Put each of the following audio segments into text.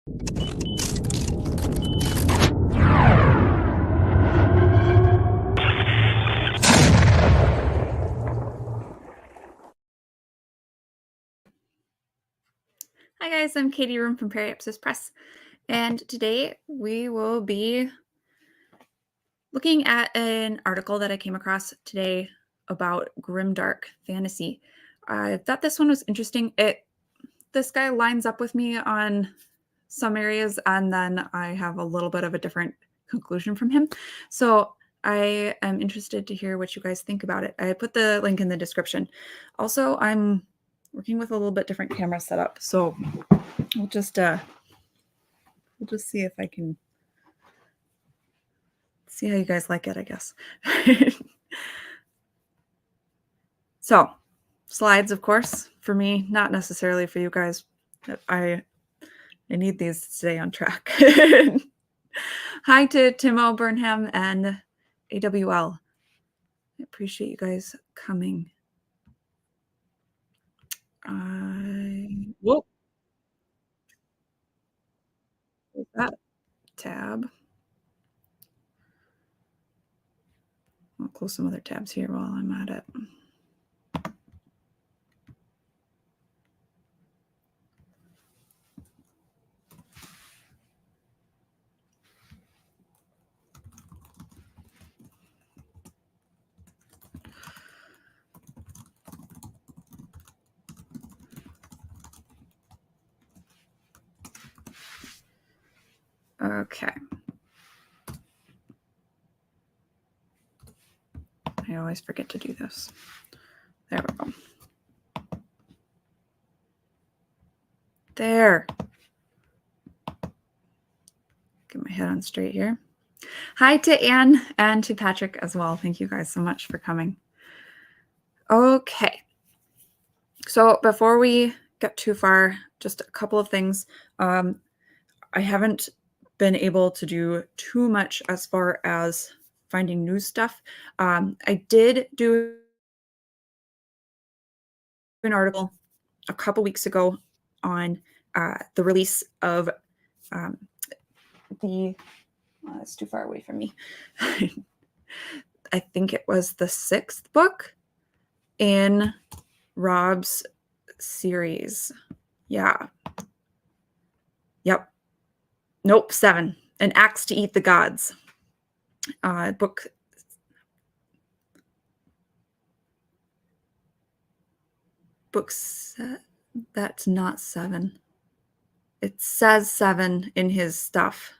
Hi guys, I'm Katie Room from Periapsis Press, and today we will be looking at an article that I came across today about grimdark fantasy. I thought this one was interesting. This guy lines up with me on some areas, and then I have a little bit of a different conclusion from him. So I am interested to hear what you guys think about it. I put the link in the description. Also, I'm working with a little bit different camera setup, so we'll just see if I can see how you guys like it, I guess. So, slides, of course, for me, not necessarily for you guys. I need these to stay on track. Hi to Timo Burnham and AWL. I appreciate you guys coming. Whoop. What's that tab? I'll close some other tabs here while I'm at it. Okay. I always forget to do this. There we go. There. Get my head on straight here. Hi to Anne and to Patrick as well. Thank you guys so much for coming. Okay. So before we get too far, just a couple of things. I haven't been able to do too much as far as finding new stuff. I did do an article a couple weeks ago on the release of it's too far away from me. I think it was the 6th book in Rob's series. Yeah. Yep. Nope, 7. An Axe to Eat the Gods. Book. Books. That's not 7. It says 7 in his stuff,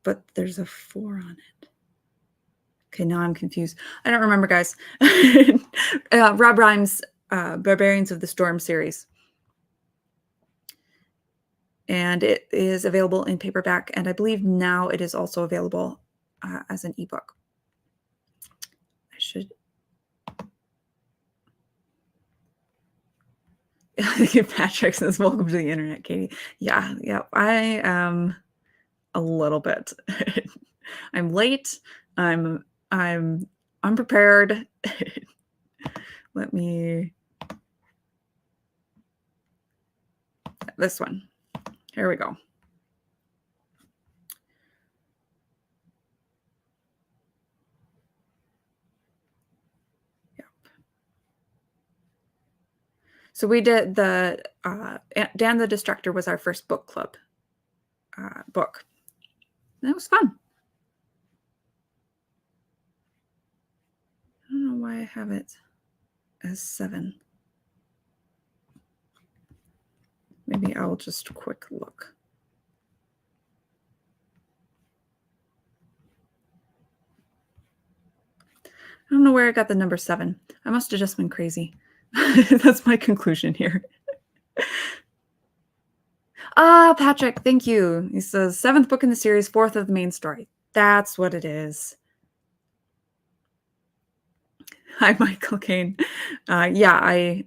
but there's a 4 on it. Okay, now I'm confused. I don't remember, guys. Rob Rhymes' Barbarians of the Storm series. And it is available in paperback, and I believe now it is also available as an ebook. I should. Patrick says, "Welcome to the internet, Katie." Yeah, I am a little bit. I'm late. I'm unprepared. Let me. This one. Here we go. Yep. So we did the Dan the Destructor was our first book club book. And it was fun. I don't know why I have it as 7. Maybe I'll just quick look. I don't know where I got the number 7. I must have just been crazy. That's my conclusion here. Patrick, thank you. He says 7th book in the series, 4th of the main story. That's what it is. Hi, Michael Kane. Yeah, I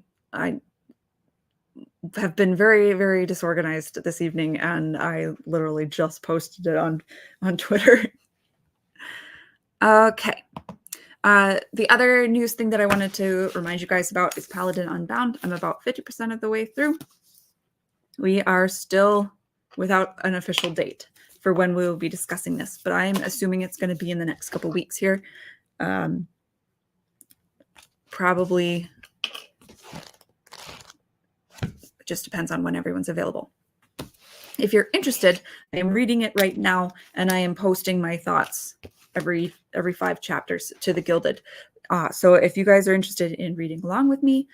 have been very, very disorganized this evening, and I literally just posted it on Twitter. Okay. The other news thing that I wanted to remind you guys about is Paladin Unbound. I'm about 50% of the way through. We are still without an official date for when we will be discussing this, but I'm assuming it's going to be in the next couple weeks here. Probably it just depends on when everyone's available. If you're interested, I am reading it right now, and I am posting my thoughts every 5 chapters to the Gilded. So if you guys are interested in reading along with me,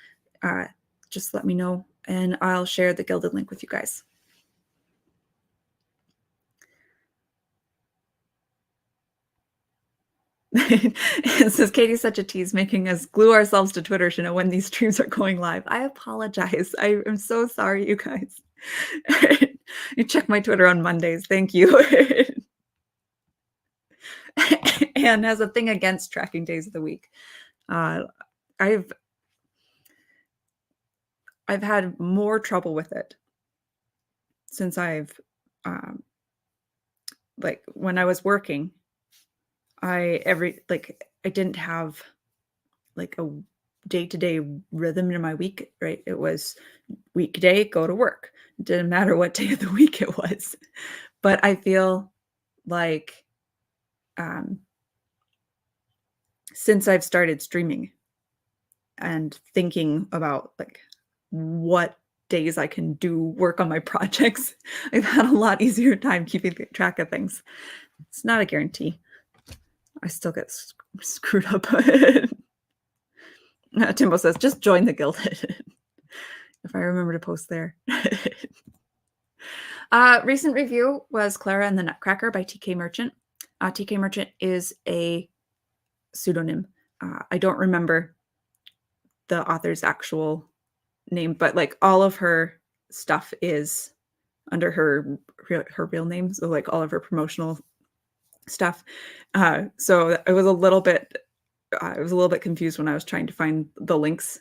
just let me know, and I'll share the Gilded link with you guys. It says, Katie's such a tease, making us glue ourselves to Twitter to know when these streams are going live. I apologize. I am so sorry, you guys. You check my Twitter on Mondays. Thank you. Anne has a thing against tracking days of the week. I've had more trouble with it since I've like when I was working. I didn't have like a day-to-day rhythm in my week, right? It was weekday, go to work. It didn't matter what day of the week it was. But I feel like since I've started streaming and thinking about like what days I can do work on my projects, I've had a lot easier time keeping track of things. It's not a guarantee. I still get screwed up. Timbo says, just join the Gilded. If I remember to post there. Recent review was Clara and the Nutcracker by TK Merchant. TK Merchant is a pseudonym. I don't remember the author's actual name, but like all of her stuff is under her real name. So like all of her promotional stuff. So I was a little bit confused when I was trying to find the links.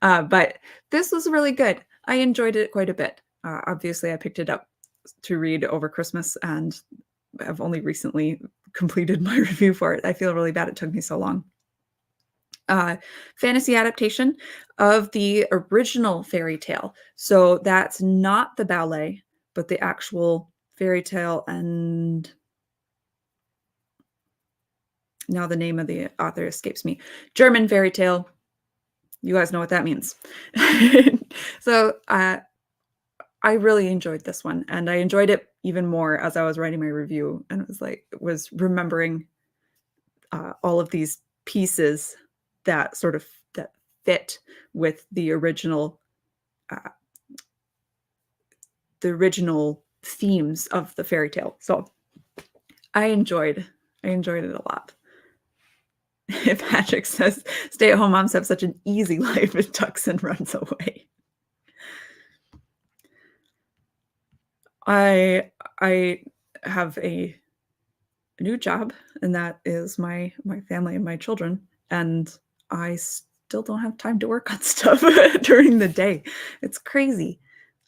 But this was really good. I enjoyed it quite a bit. Obviously, I picked it up to read over Christmas and I've only recently completed my review for it. I feel really bad it took me so long. Fantasy adaptation of the original fairy tale. So that's not the ballet, but the actual fairy tale. And now the name of the author escapes me. German fairy tale. You guys know what that means. So I really enjoyed this one, and I enjoyed it even more as I was writing my review, and was remembering all of these pieces that that fit with the original themes of the fairy tale. So I enjoyed it a lot. If Patrick says stay-at-home moms have such an easy life, it tucks and runs away. I have a new job, and that is my family and my children, and I still don't have time to work on stuff during the day. It's crazy.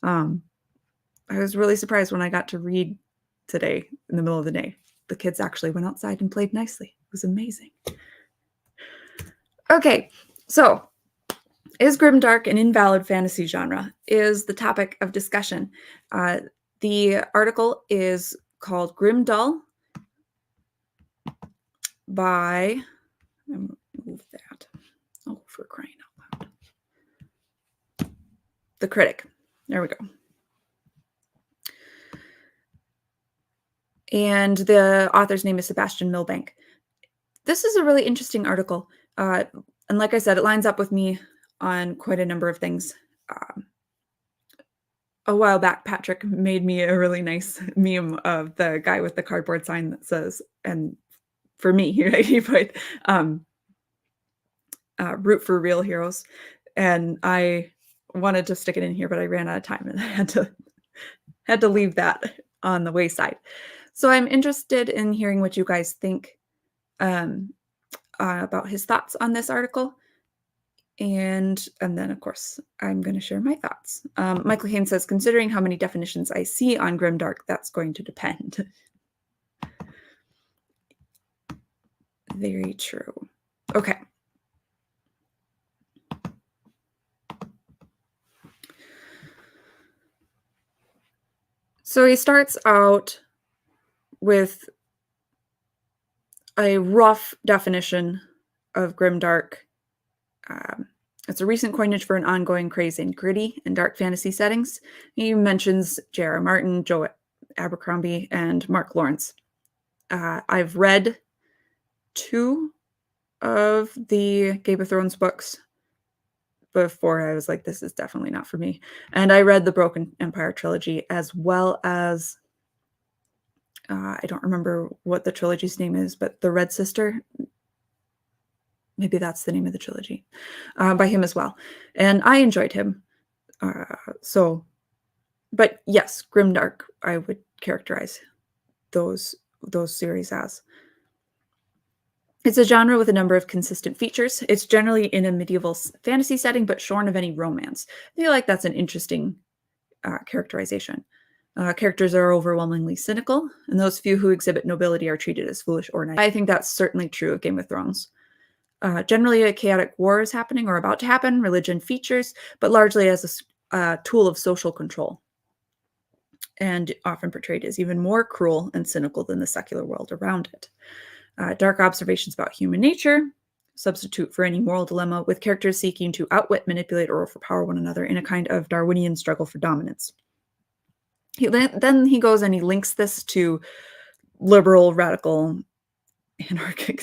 I was really surprised when I got to read today in the middle of the day. The kids actually went outside and played nicely. It was amazing. Okay, so is Grimdark an invalid fantasy genre? Is the topic of discussion. The article is called Grimdull by, move that. Oh, for crying out loud. The Critic. There we go. And the author's name is Sebastian Milbank. This is a really interesting article. And like I said, it lines up with me on quite a number of things. A while back, Patrick made me a really nice meme of the guy with the cardboard sign that says, and for me, he put root for real heroes. And I wanted to stick it in here, but I ran out of time and I had to leave that on the wayside. So I'm interested in hearing what you guys think about his thoughts on this article. And then, of course, I'm going to share my thoughts. Michael Haynes says, considering how many definitions I see on Grimdark, that's going to depend. Very true. Okay. So he starts out with a rough definition of grimdark. Um, it's a recent coinage for an ongoing craze in gritty and dark fantasy settings. He mentions J.R.R. Martin, Joe Abercrombie, and Mark Lawrence. I've read 2 of the Game of Thrones books before I was like, this is definitely not for me. And I read the Broken Empire trilogy as well as I don't remember what the trilogy's name is, but The Red Sister. Maybe that's the name of the trilogy by him as well. And I enjoyed him. But yes, grimdark, I would characterize those series as. It's a genre with a number of consistent features. It's generally in a medieval fantasy setting, but shorn of any romance. I feel like that's an interesting characterization. Characters are overwhelmingly cynical, and those few who exhibit nobility are treated as foolish or naive. I think that's certainly true of Game of Thrones. Generally, a chaotic war is happening or about to happen. Religion features, but largely as a tool of social control, and often portrayed as even more cruel and cynical than the secular world around it. Dark observations about human nature substitute for any moral dilemma, with characters seeking to outwit, manipulate, or overpower one another in a kind of Darwinian struggle for dominance. Then he goes and he links this to liberal, radical, anarchic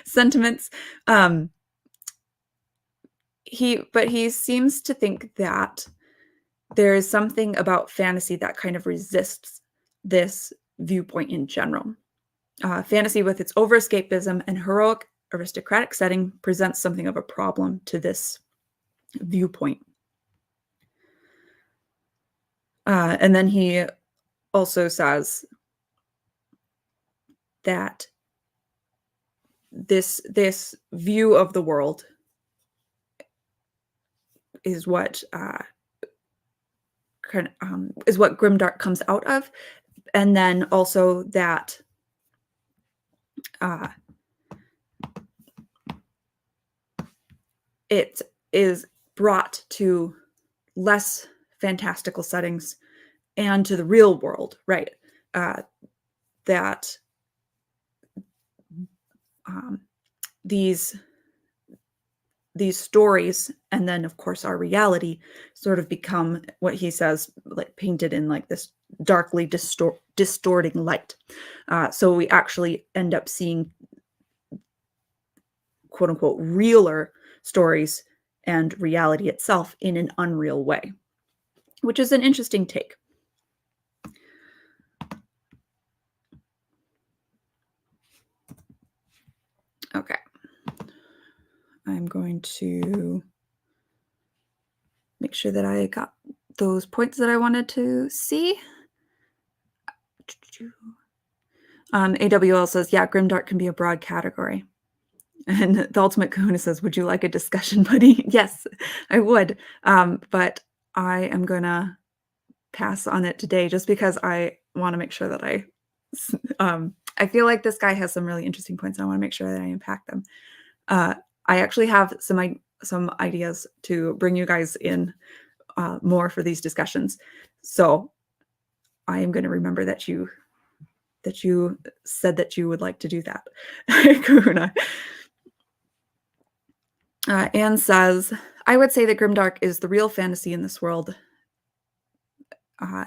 sentiments. He seems to think that there is something about fantasy that kind of resists this viewpoint in general. Fantasy, with its over-escapism and heroic aristocratic setting, presents something of a problem to this viewpoint. And then he also says that this view of the world is what is what grimdark comes out of, and then also that it is brought to less fantastical settings and to the real world, right? That these stories, and then of course our reality, sort of become what he says, like painted in like this darkly distorting light. So we actually end up seeing quote unquote realer stories and reality itself in an unreal way, which is an interesting take. Okay. I'm going to make sure that I got those points that I wanted to see. AWL says, yeah, grimdark can be a broad category. And the Ultimate Kahuna says, would you like a discussion buddy? Yes, I would. But I am going to pass on it today just because I want to make sure that I feel like this guy has some really interesting points. And I want to make sure that I unpack them. I actually have some ideas to bring you guys in more for these discussions. So I am going to remember that you said that you would like to do that. Kahuna. Anne says, I would say that grimdark is the real fantasy in this world,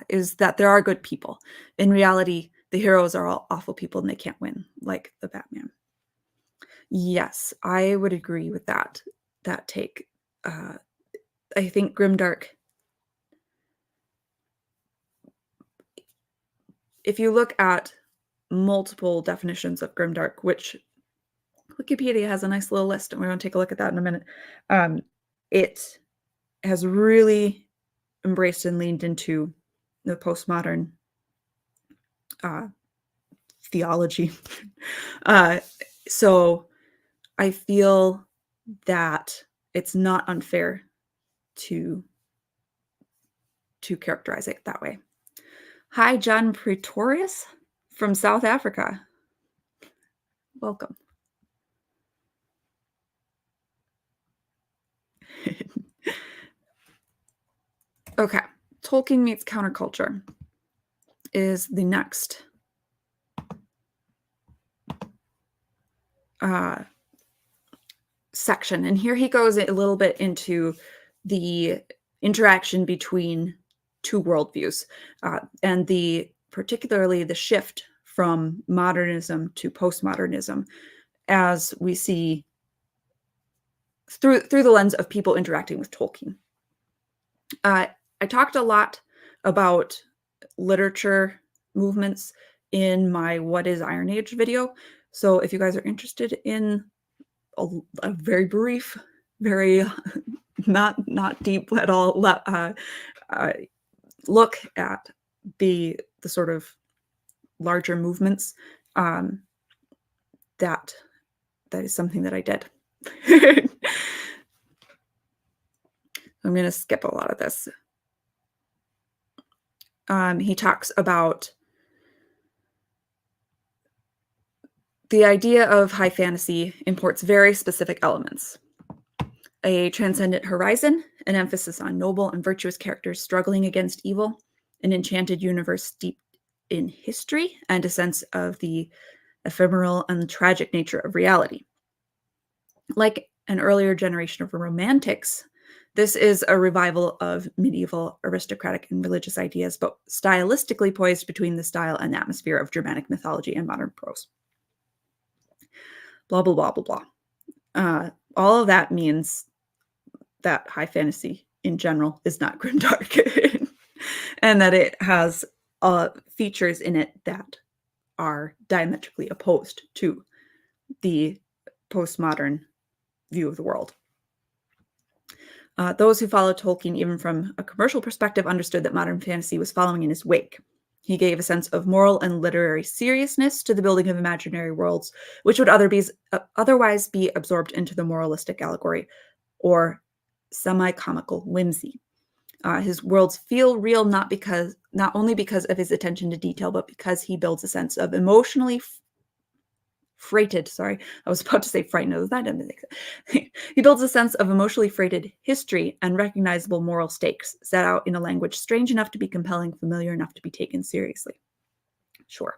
is that there are good people. In reality, the heroes are all awful people and they can't win, like the Batman. Yes, I would agree with that take. I think grimdark, if you look at multiple definitions of grimdark, which Wikipedia has a nice little list, and we're going to take a look at that in a minute. It has really embraced and leaned into the postmodern theology. So I feel that it's not unfair to characterize it that way. Hi, John Pretorius from South Africa. Welcome. Okay, Tolkien meets counterculture. is the next section. And here he goes a little bit into the interaction between two worldviews, and particularly the shift from modernism to postmodernism, as we see through the lens of people interacting with Tolkien. I talked a lot about literature movements in my What is Iron Age video. So if you guys are interested in a very brief, very not deep at all look at the sort of larger movements, that is something that I did. I'm going to skip a lot of this. He talks about the idea of high fantasy imports very specific elements: a transcendent horizon, an emphasis on noble and virtuous characters struggling against evil, an enchanted universe steeped in history, and a sense of the ephemeral and tragic nature of reality. Like an earlier generation of romantics, this is a revival of medieval aristocratic and religious ideas, but stylistically poised between the style and atmosphere of Germanic mythology and modern prose. Blah, blah, blah, blah, blah. All of that means that high fantasy in general is not grimdark, and that it has features in it that are diametrically opposed to the postmodern view of the world. Those who followed Tolkien, even from a commercial perspective, understood that modern fantasy was following in his wake. He gave a sense of moral and literary seriousness to the building of imaginary worlds, which would otherwise be absorbed into the moralistic allegory or semi-comical whimsy. His worlds feel real not only because of his attention to detail, but because he builds a sense of emotionally freighted, sorry, I was about to say frightened. That didn't make sense. He builds a sense of emotionally freighted history and recognizable moral stakes set out in a language strange enough to be compelling, familiar enough to be taken seriously. Sure.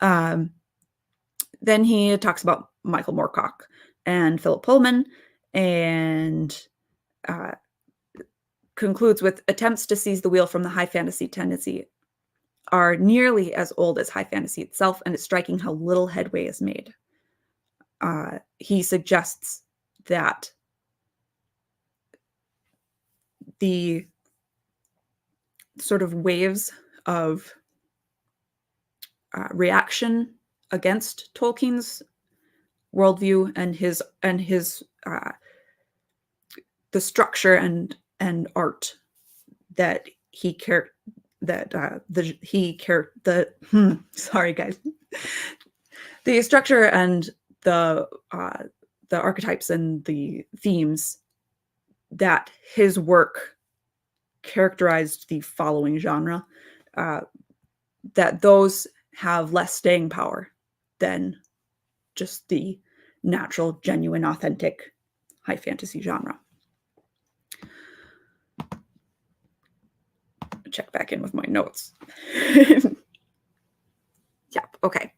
Then he talks about Michael Moorcock and Philip Pullman, and concludes with attempts to seize the wheel from the high fantasy tendency are nearly as old as high fantasy itself, and it's striking how little headway is made. He suggests that the sort of waves of reaction against Tolkien's worldview and his the structure and art that he cared sorry guys, the structure and the archetypes and the themes that his work characterized the following genre, that those have less staying power than just the natural, genuine, authentic high fantasy genre. Check back in with my notes. Yep, okay.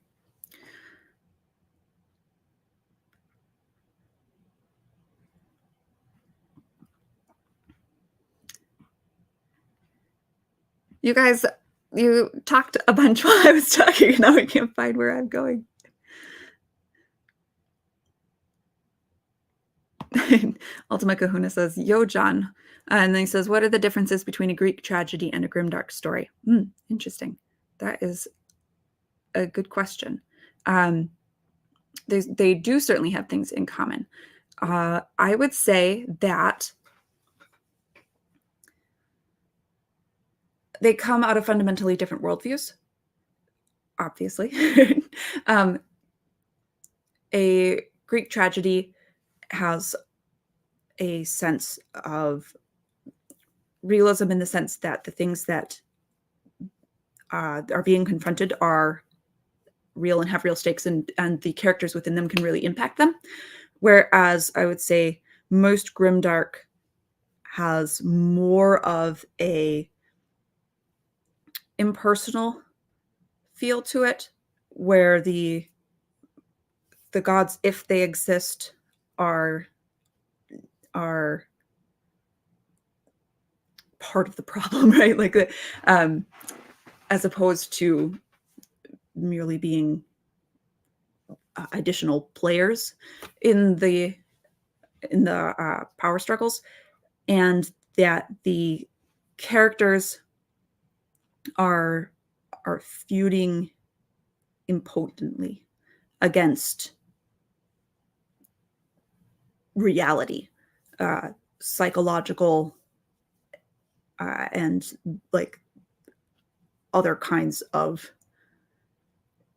You guys, you talked a bunch while I was talking, and now I can't find where I'm going. Ultima Kahuna says, "Yo, John." And then he says, "What are the differences between a Greek tragedy and a grimdark story?" Interesting. That is a good question. They do certainly have things in common. I would say that they come out of fundamentally different worldviews, obviously. A Greek tragedy has a sense of realism in the sense that the things that are being confronted are real and have real stakes, and the characters within them can really impact them. Whereas I would say most grimdark has more of a impersonal feel to it, where the gods, if they exist, are part of the problem, right? Like as opposed to merely being additional players in the power struggles, and that the characters are feuding impotently against reality, psychological, and like other kinds of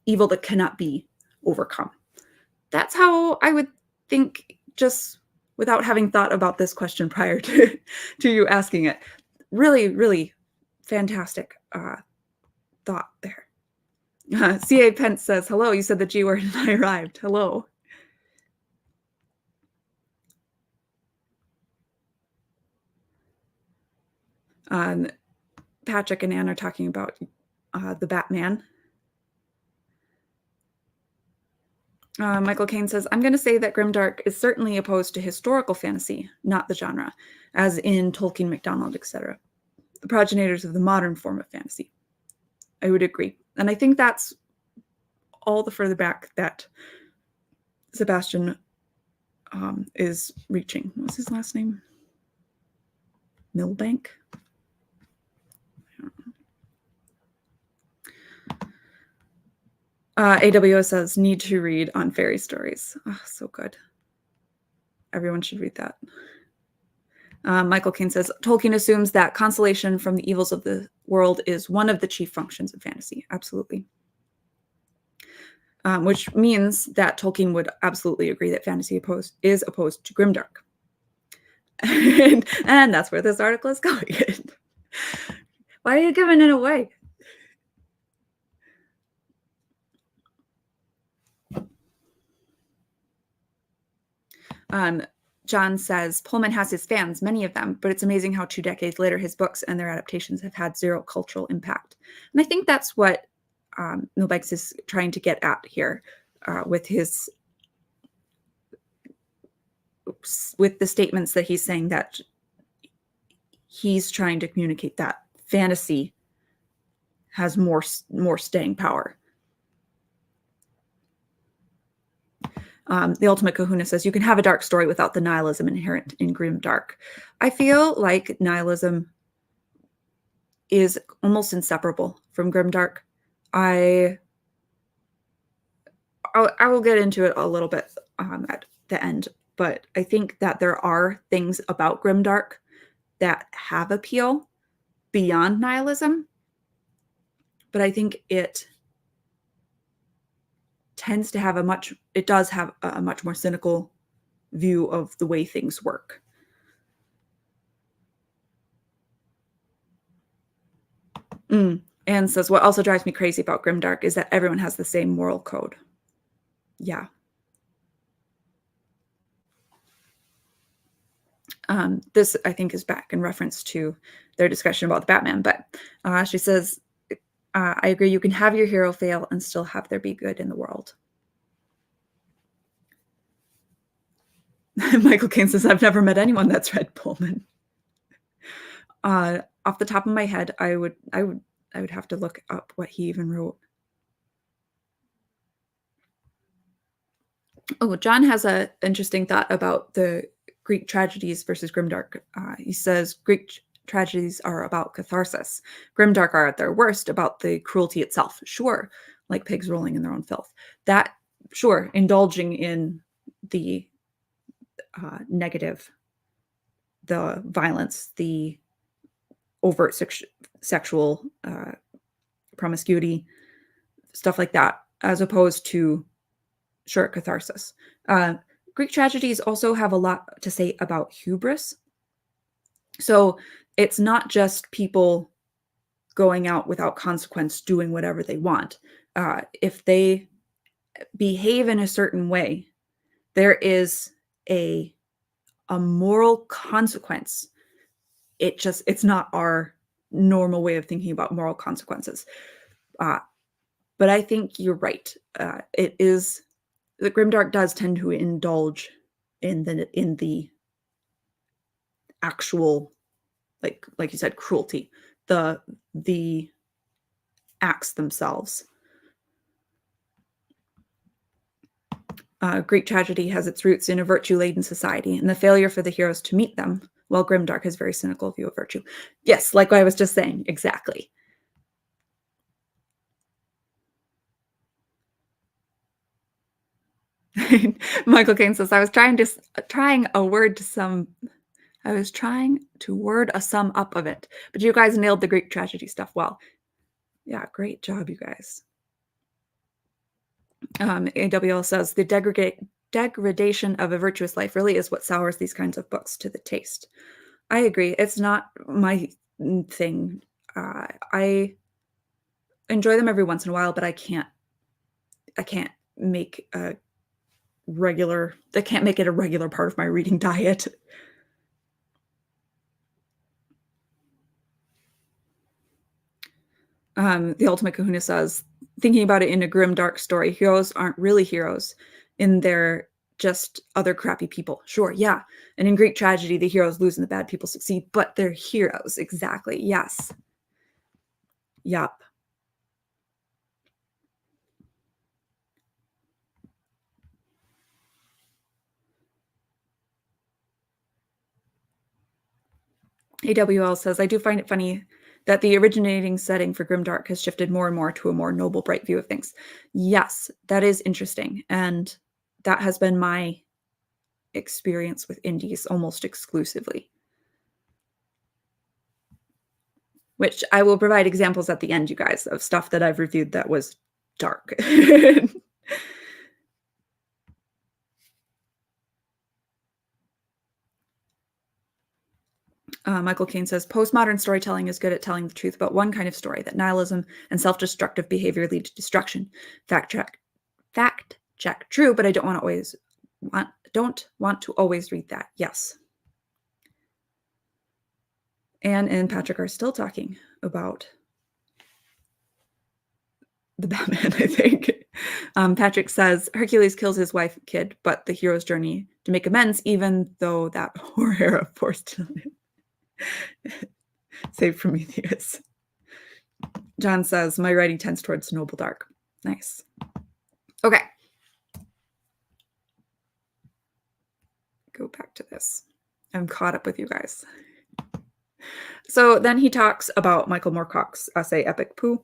evil that cannot be overcome. That's how I would think, just without having thought about this question prior to you asking it. Really, really fantastic thought there. C.A. Pence says, hello, you said the G word and I arrived. Hello. Patrick and Anne are talking about the Batman. Michael Caine says, I'm going to say that Grimdark is certainly opposed to historical fantasy, not the genre, as in Tolkien, MacDonald, etc. The progenitors of the modern form of fantasy. I would agree. And I think that's all the further back that Sebastian is reaching. What's his last name? Milbank? AWO says, need to read on fairy stories. Oh, so good. Everyone should read that. Michael Caine says, Tolkien assumes that consolation from the evils of the world is one of the chief functions of fantasy. Absolutely. Which means that Tolkien would absolutely agree that fantasy is opposed to Grimdark. and that's where this article is going. Why are you giving it away? John says, Pullman has his fans, many of them, but it's amazing how 2 decades later his books and their adaptations have had zero cultural impact. And I think that's what Milbank is trying to get at here with the statements that he's saying, that he's trying to communicate that fantasy has more staying power. The Ultimate Kahuna says, you can have a dark story without the nihilism inherent in Grimdark. I feel like nihilism is almost inseparable from Grimdark. I will get into it a little bit at the end, but I think that there are things about Grimdark that have appeal beyond nihilism, but I think it tends to have it does have a much more cynical view of the way things work. Anne says, what also drives me crazy about Grimdark is that everyone has the same moral code. Yeah. This, I think, is back in reference to their discussion about the Batman, but she says, I agree, you can have your hero fail and still have there be good in the world. Michael Caine says, I've never met anyone that's read Pullman. Off the top of my head, I would have to look up what he even wrote. Oh, John has an interesting thought about the Greek tragedies versus Grimdark. He says Greek tragedies are about catharsis. Grimdark are at their worst about the cruelty itself. Sure, like pigs rolling in their own filth. That, sure, indulging in the negative, the violence, the overt sexual promiscuity, stuff like that, as opposed to, sure, catharsis. Greek tragedies also have a lot to say about hubris. So it's not just people going out without consequence, doing whatever they want. If they behave in a certain way, there is a moral consequence. It's not our normal way of thinking about moral consequences. But I think you're right. It is the Grimdark does tend to indulge in the actual, like you said, cruelty, the acts themselves. Greek tragedy has its roots in a virtue-laden society and the failure for the heroes to meet them, while Grimdark has a very cynical view of virtue. Yes, like I was just saying, exactly. Michael Caine says, I was trying to word a sum up of it, but you guys nailed the Greek tragedy stuff well. Yeah, great job, you guys. AWL says, the degradation of a virtuous life really is what sours these kinds of books to the taste. I agree. It's not my thing. I enjoy them every once in a while, but I can't make a I can't make it a regular part of my reading diet. The Ultimate Kahuna says, thinking about it in a grim, dark story, heroes aren't really heroes. They're just other crappy people. Sure, yeah. And in Greek tragedy, the heroes lose and the bad people succeed, but they're heroes. Exactly. Yes. Yup. AWL says, I do find it funny that the originating setting for Grimdark has shifted more and more to a more noble, bright view of things. Yes, that is interesting. And that has been my experience with indies almost exclusively. Which I will provide examples at the end, you guys, of stuff that I've reviewed that was dark. Michael Caine says, postmodern storytelling is good at telling the truth about one kind of story, that nihilism and self-destructive behavior lead to destruction. Fact check. True, but I don't want to always read that. Yes. Anne and Patrick are still talking about the Batman, I think. Patrick says, Hercules kills his wife and kid, but the hero's journey to make amends, even though that poor Hera forced him. Save Prometheus. John says, my writing tends towards noble dark. Nice. Okay. Go back to this. I'm caught up with you guys. So then he talks about Michael Moorcock's essay Epic Pooh,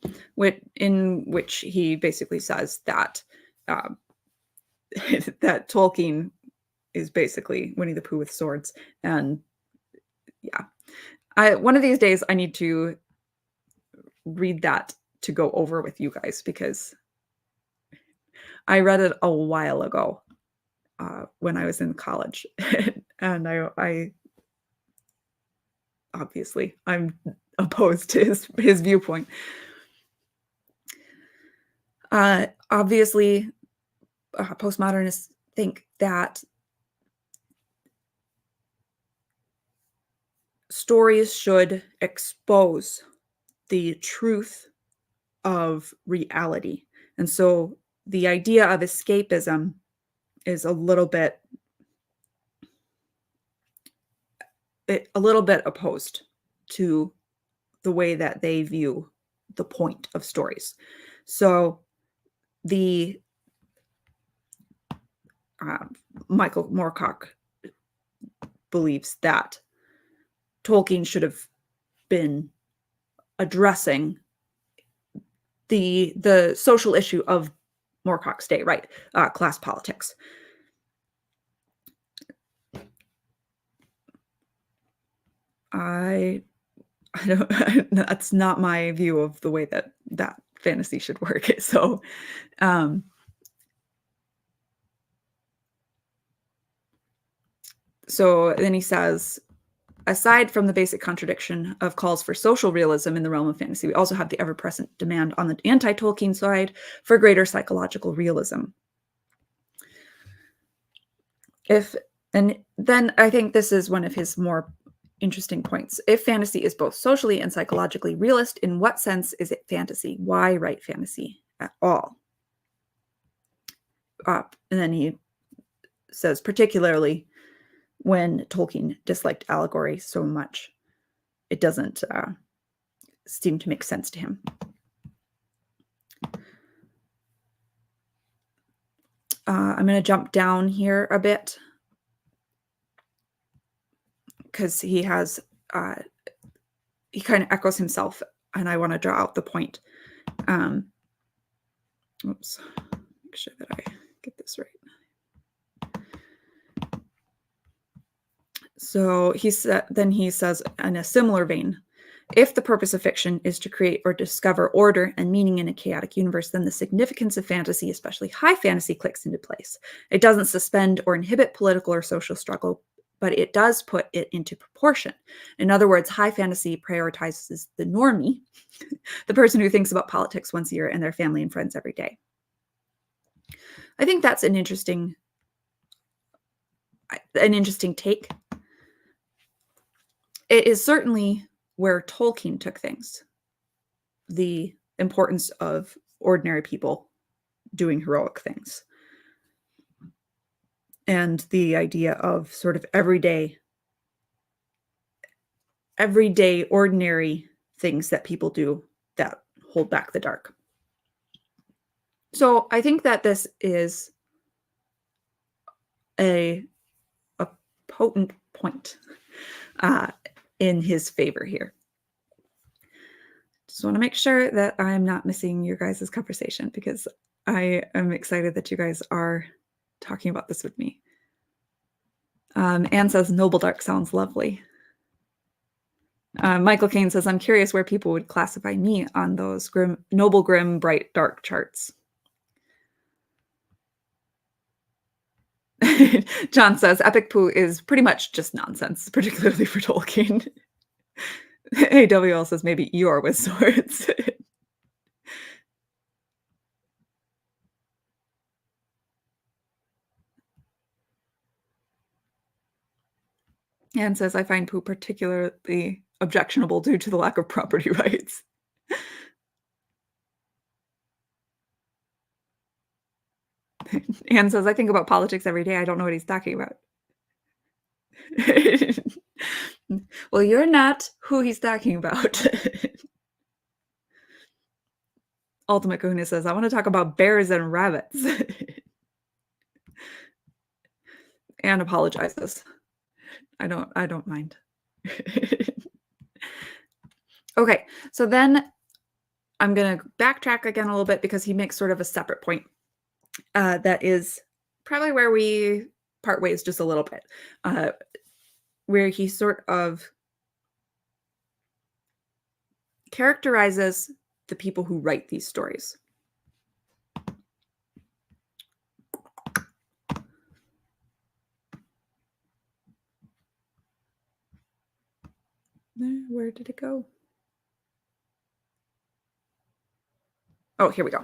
in which he basically says that that Tolkien is basically Winnie the Pooh with swords. And yeah, one of these days I need to read that to go over with you guys, because I read it a while ago when I was in college. And I obviously I'm opposed to his viewpoint. Obviously, postmodernists think that stories should expose the truth of reality. And so the idea of escapism is a little bit opposed to the way that they view the point of stories. So the Michael Moorcock believes that Tolkien should have been addressing the social issue of Moorcock's day, right? Class politics. I don't. That's not my view of the way that fantasy should work. So, so then he says, aside from the basic contradiction of calls for social realism in the realm of fantasy, we also have the ever-present demand on the anti-Tolkien side for greater psychological realism. And then I think this is one of his more interesting points. If fantasy is both socially and psychologically realist, in what sense is it fantasy? Why write fantasy at all? And then he says, particularly when Tolkien disliked allegory so much, it doesn't seem to make sense to him. I'm going to jump down here a bit because he has, he kind of echoes himself, and I want to draw out the point. Oops, make sure that I get this right. So then he says, in a similar vein, if the purpose of fiction is to create or discover order and meaning in a chaotic universe, then the significance of fantasy, especially high fantasy, clicks into place. It doesn't suspend or inhibit political or social struggle, but it does put it into proportion. In other words, high fantasy prioritizes the normie, the person who thinks about politics once a year and their family and friends every day. I think that's an interesting take. It is certainly where Tolkien took things, the importance of ordinary people doing heroic things, and the idea of sort of everyday, ordinary things that people do that hold back the dark. So I think that this is a potent point in his favor here. Just want to make sure that I'm not missing your guys' conversation, because I am excited that you guys are talking about this with me. Anne says, Noble Dark sounds lovely. Michael Kane says, I'm curious where people would classify me on those Noble, Grim, Bright, Dark charts. John says, Epic Poo is pretty much just nonsense, particularly for Tolkien. AWL says, maybe Eeyore with swords. Anne says, I find Pooh particularly objectionable due to the lack of property rights. Anne says, I think about politics every day. I don't know what he's talking about. Well, you're not who he's talking about. Ultimate Kahuna says, I want to talk about bears and rabbits. Anne apologizes. I don't mind. Okay, so then I'm going to backtrack again a little bit, because he makes sort of a separate point that is probably where we part ways just a little bit, where he sort of characterizes the people who write these stories. Where did it go? Oh, here we go.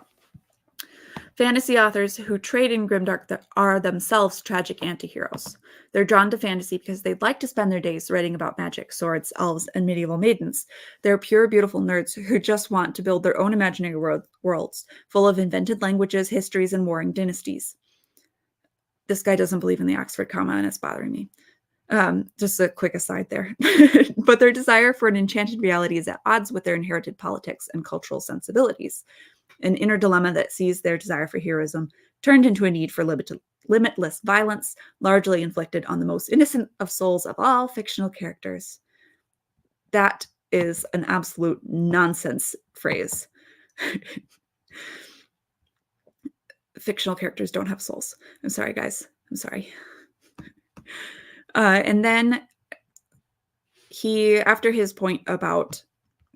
Fantasy authors who trade in Grimdark that are themselves tragic antiheroes. They're drawn to fantasy because they'd like to spend their days writing about magic, swords, elves, and medieval maidens. They're pure, beautiful nerds who just want to build their own imaginary worlds, full of invented languages, histories, and warring dynasties. This guy doesn't believe in the Oxford comma, and it's bothering me. Just a quick aside there. But their desire for an enchanted reality is at odds with their inherited politics and cultural sensibilities. An inner dilemma that sees their desire for heroism turned into a need for limitless violence, largely inflicted on the most innocent of souls of all fictional characters. That is an absolute nonsense phrase. Fictional characters don't have souls. I'm sorry, guys. I'm sorry. And then he, after his point about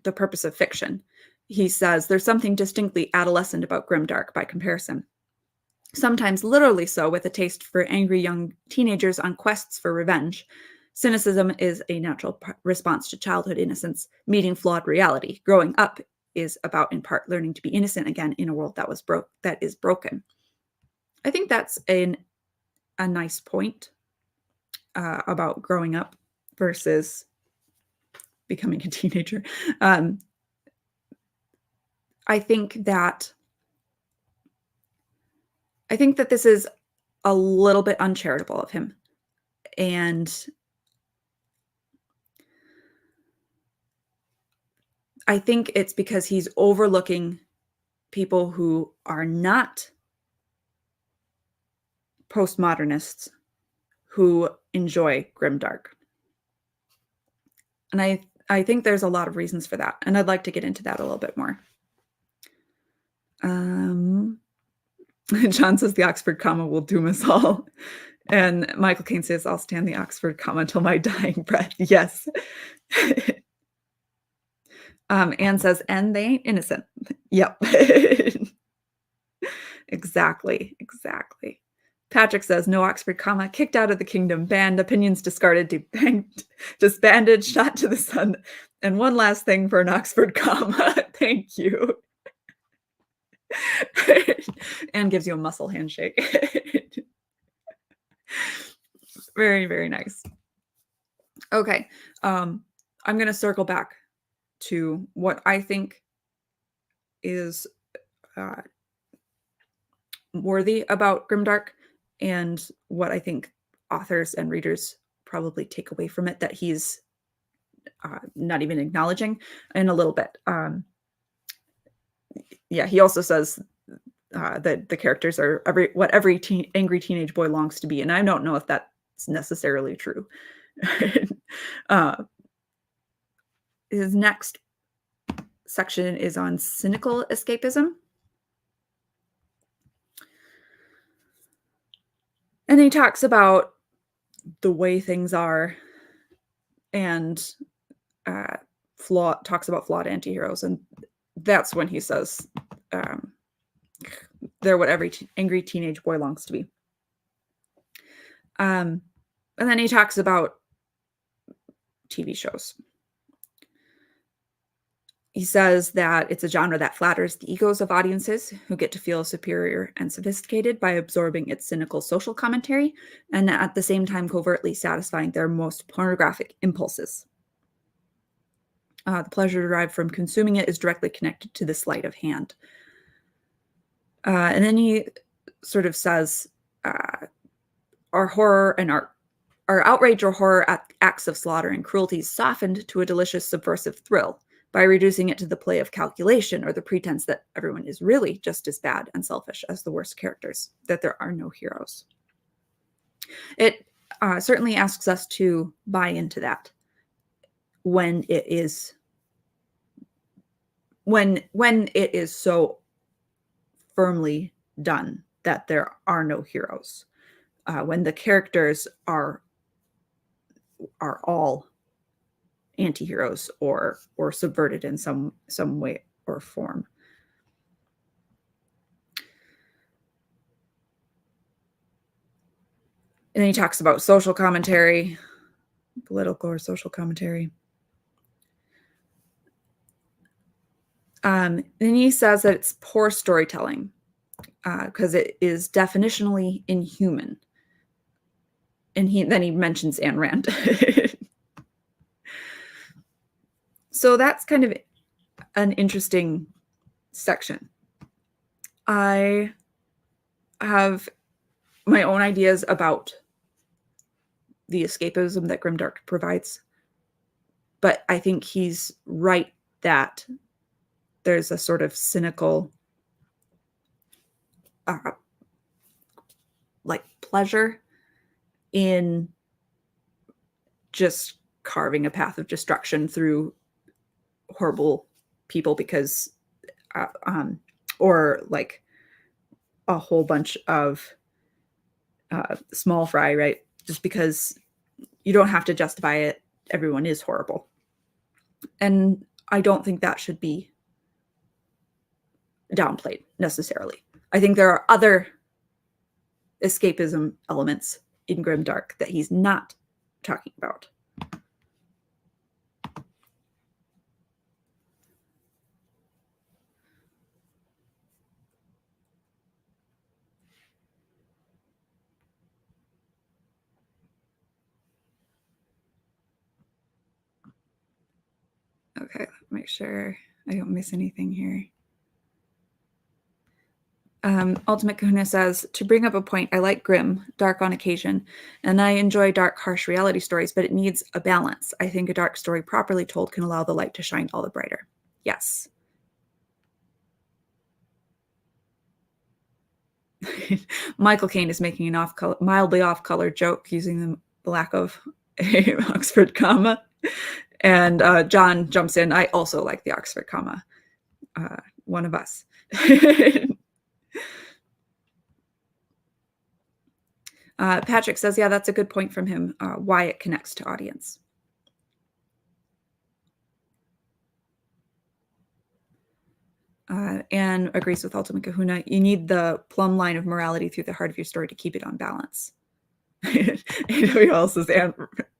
the purpose of fiction, he says there's something distinctly adolescent about Grimdark by comparison. Sometimes literally so, with a taste for angry young teenagers on quests for revenge. Cynicism is a natural response to childhood innocence, meeting flawed reality. Growing up is about, in part, learning to be innocent again in a world that is broken. I think that's a nice point about growing up versus becoming a teenager. Um, I think that this is a little bit uncharitable of him, and I think it's because he's overlooking people who are not postmodernists who enjoy grimdark. And I think there's a lot of reasons for that, and I'd like to get into that a little bit more. John says the Oxford comma will doom us all. And Michael Caine says, I'll stand the Oxford comma until my dying breath. Yes. Anne says, and they ain't innocent. Yep. Exactly. Patrick says, no Oxford comma, kicked out of the kingdom, banned, opinions discarded, disbanded, shot to the sun. And one last thing for an Oxford comma. Thank you. Anne gives you a muscle handshake. Very, very nice. Okay. I'm going to circle back to what I think is worthy about Grimdark and what I think authors and readers probably take away from it that he's not even acknowledging in a little bit. Yeah, he also says that the characters are what every angry teenage boy longs to be, and I don't know if that's necessarily true. His next section is on cynical escapism. And he talks about the way things are and talks about flawed antiheroes. And that's when he says they're what every angry teenage boy longs to be. And then he talks about TV shows. He says that it's a genre that flatters the egos of audiences who get to feel superior and sophisticated by absorbing its cynical social commentary and at the same time covertly satisfying their most pornographic impulses. The pleasure derived from consuming it is directly connected to the sleight of hand. And then he sort of says, our horror and our outrage or horror at acts of slaughter and cruelty is softened to a delicious subversive thrill by reducing it to the play of calculation or the pretense that everyone is really just as bad and selfish as the worst characters, that there are no heroes. It certainly asks us to buy into that when it is so firmly done that there are no heroes, when the characters are all anti-heroes or subverted in some way or form. And then he talks about social commentary, political or social commentary. Then he says that it's poor storytelling because it is definitionally inhuman. And then he mentions Ayn Rand. So that's kind of an interesting section. I have my own ideas about the escapism that Grimdark provides, but I think he's right that there's a sort of cynical like pleasure in just carving a path of destruction through horrible people because or like a whole bunch of small fry, right? Just because you don't have to justify it. Everyone is horrible. And I don't think that should be downplayed necessarily. I think there are other escapism elements in Grimdark that he's not talking about. Okay, make sure I don't miss anything here. Ultimate Kahuna says, to bring up a point, I like grim, dark on occasion, and I enjoy dark, harsh reality stories, but it needs a balance. I think a dark story properly told can allow the light to shine all the brighter. Yes. Michael Caine is making an mildly off-color joke using the lack of a Oxford comma. And John jumps in. I also like the Oxford comma. One of us. Patrick says, yeah, that's a good point from him, why it connects to audience. And agrees with Ultimate Kahuna. You need the plumb line of morality through the heart of your story to keep it on balance. Who else says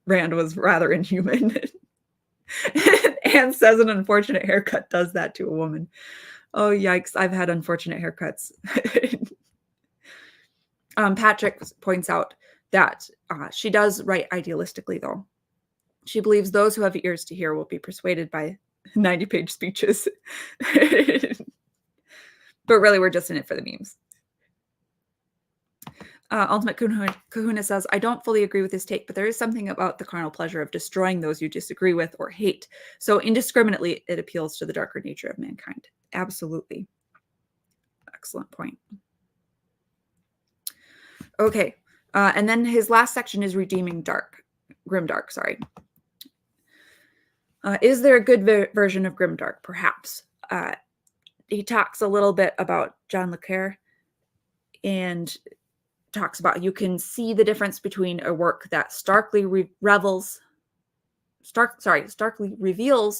Rand was rather inhuman. Anne says an unfortunate haircut does that to a woman. Oh, yikes. I've had unfortunate haircuts. Patrick points out that she does write idealistically, though. She believes those who have ears to hear will be persuaded by 90-page speeches. But really, we're just in it for the memes. Ultimate Kahuna says, I don't fully agree with his take, but there is something about the carnal pleasure of destroying those you disagree with or hate. So indiscriminately, it appeals to the darker nature of mankind. Absolutely. Excellent point. Okay. And then his last section is redeeming Grimdark, sorry. Is there a good version of Grimdark? Perhaps. He talks a little bit about John le Carre and talks about you can see the difference between a work that starkly reveals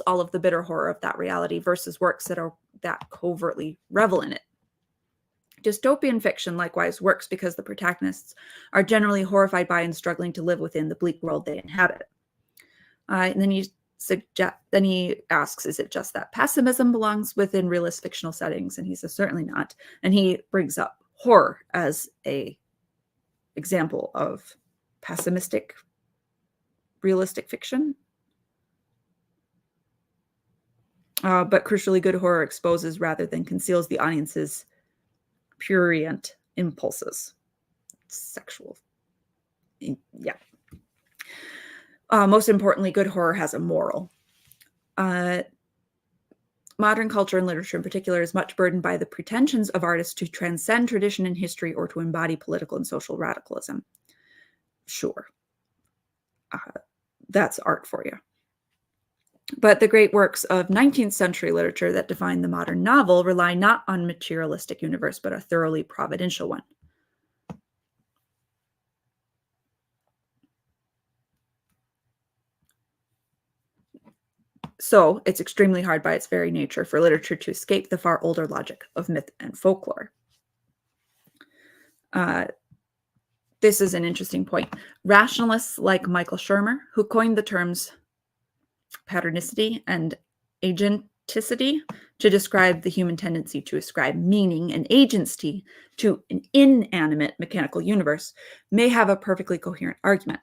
all of the bitter horror of that reality versus works that covertly revel in it. Dystopian fiction likewise works because the protagonists are generally horrified by and struggling to live within the bleak world they inhabit. And then he asks, is it just that pessimism belongs within realist fictional settings? And he says, certainly not. And he brings up horror as a example of pessimistic realistic fiction. But crucially, good horror exposes rather than conceals the audience's prurient impulses. Sexual. Yeah. Most importantly, good horror has a moral. Modern culture and literature in particular is much burdened by the pretensions of artists to transcend tradition and history or to embody political and social radicalism. Sure. That's art for you. But the great works of 19th century literature that define the modern novel rely not on a materialistic universe, but a thoroughly providential one. So it's extremely hard by its very nature for literature to escape the far older logic of myth and folklore. This is an interesting point. Rationalists like Michael Shermer, who coined the terms patternicity and agenticity to describe the human tendency to ascribe meaning and agency to an inanimate mechanical universe, may have a perfectly coherent argument.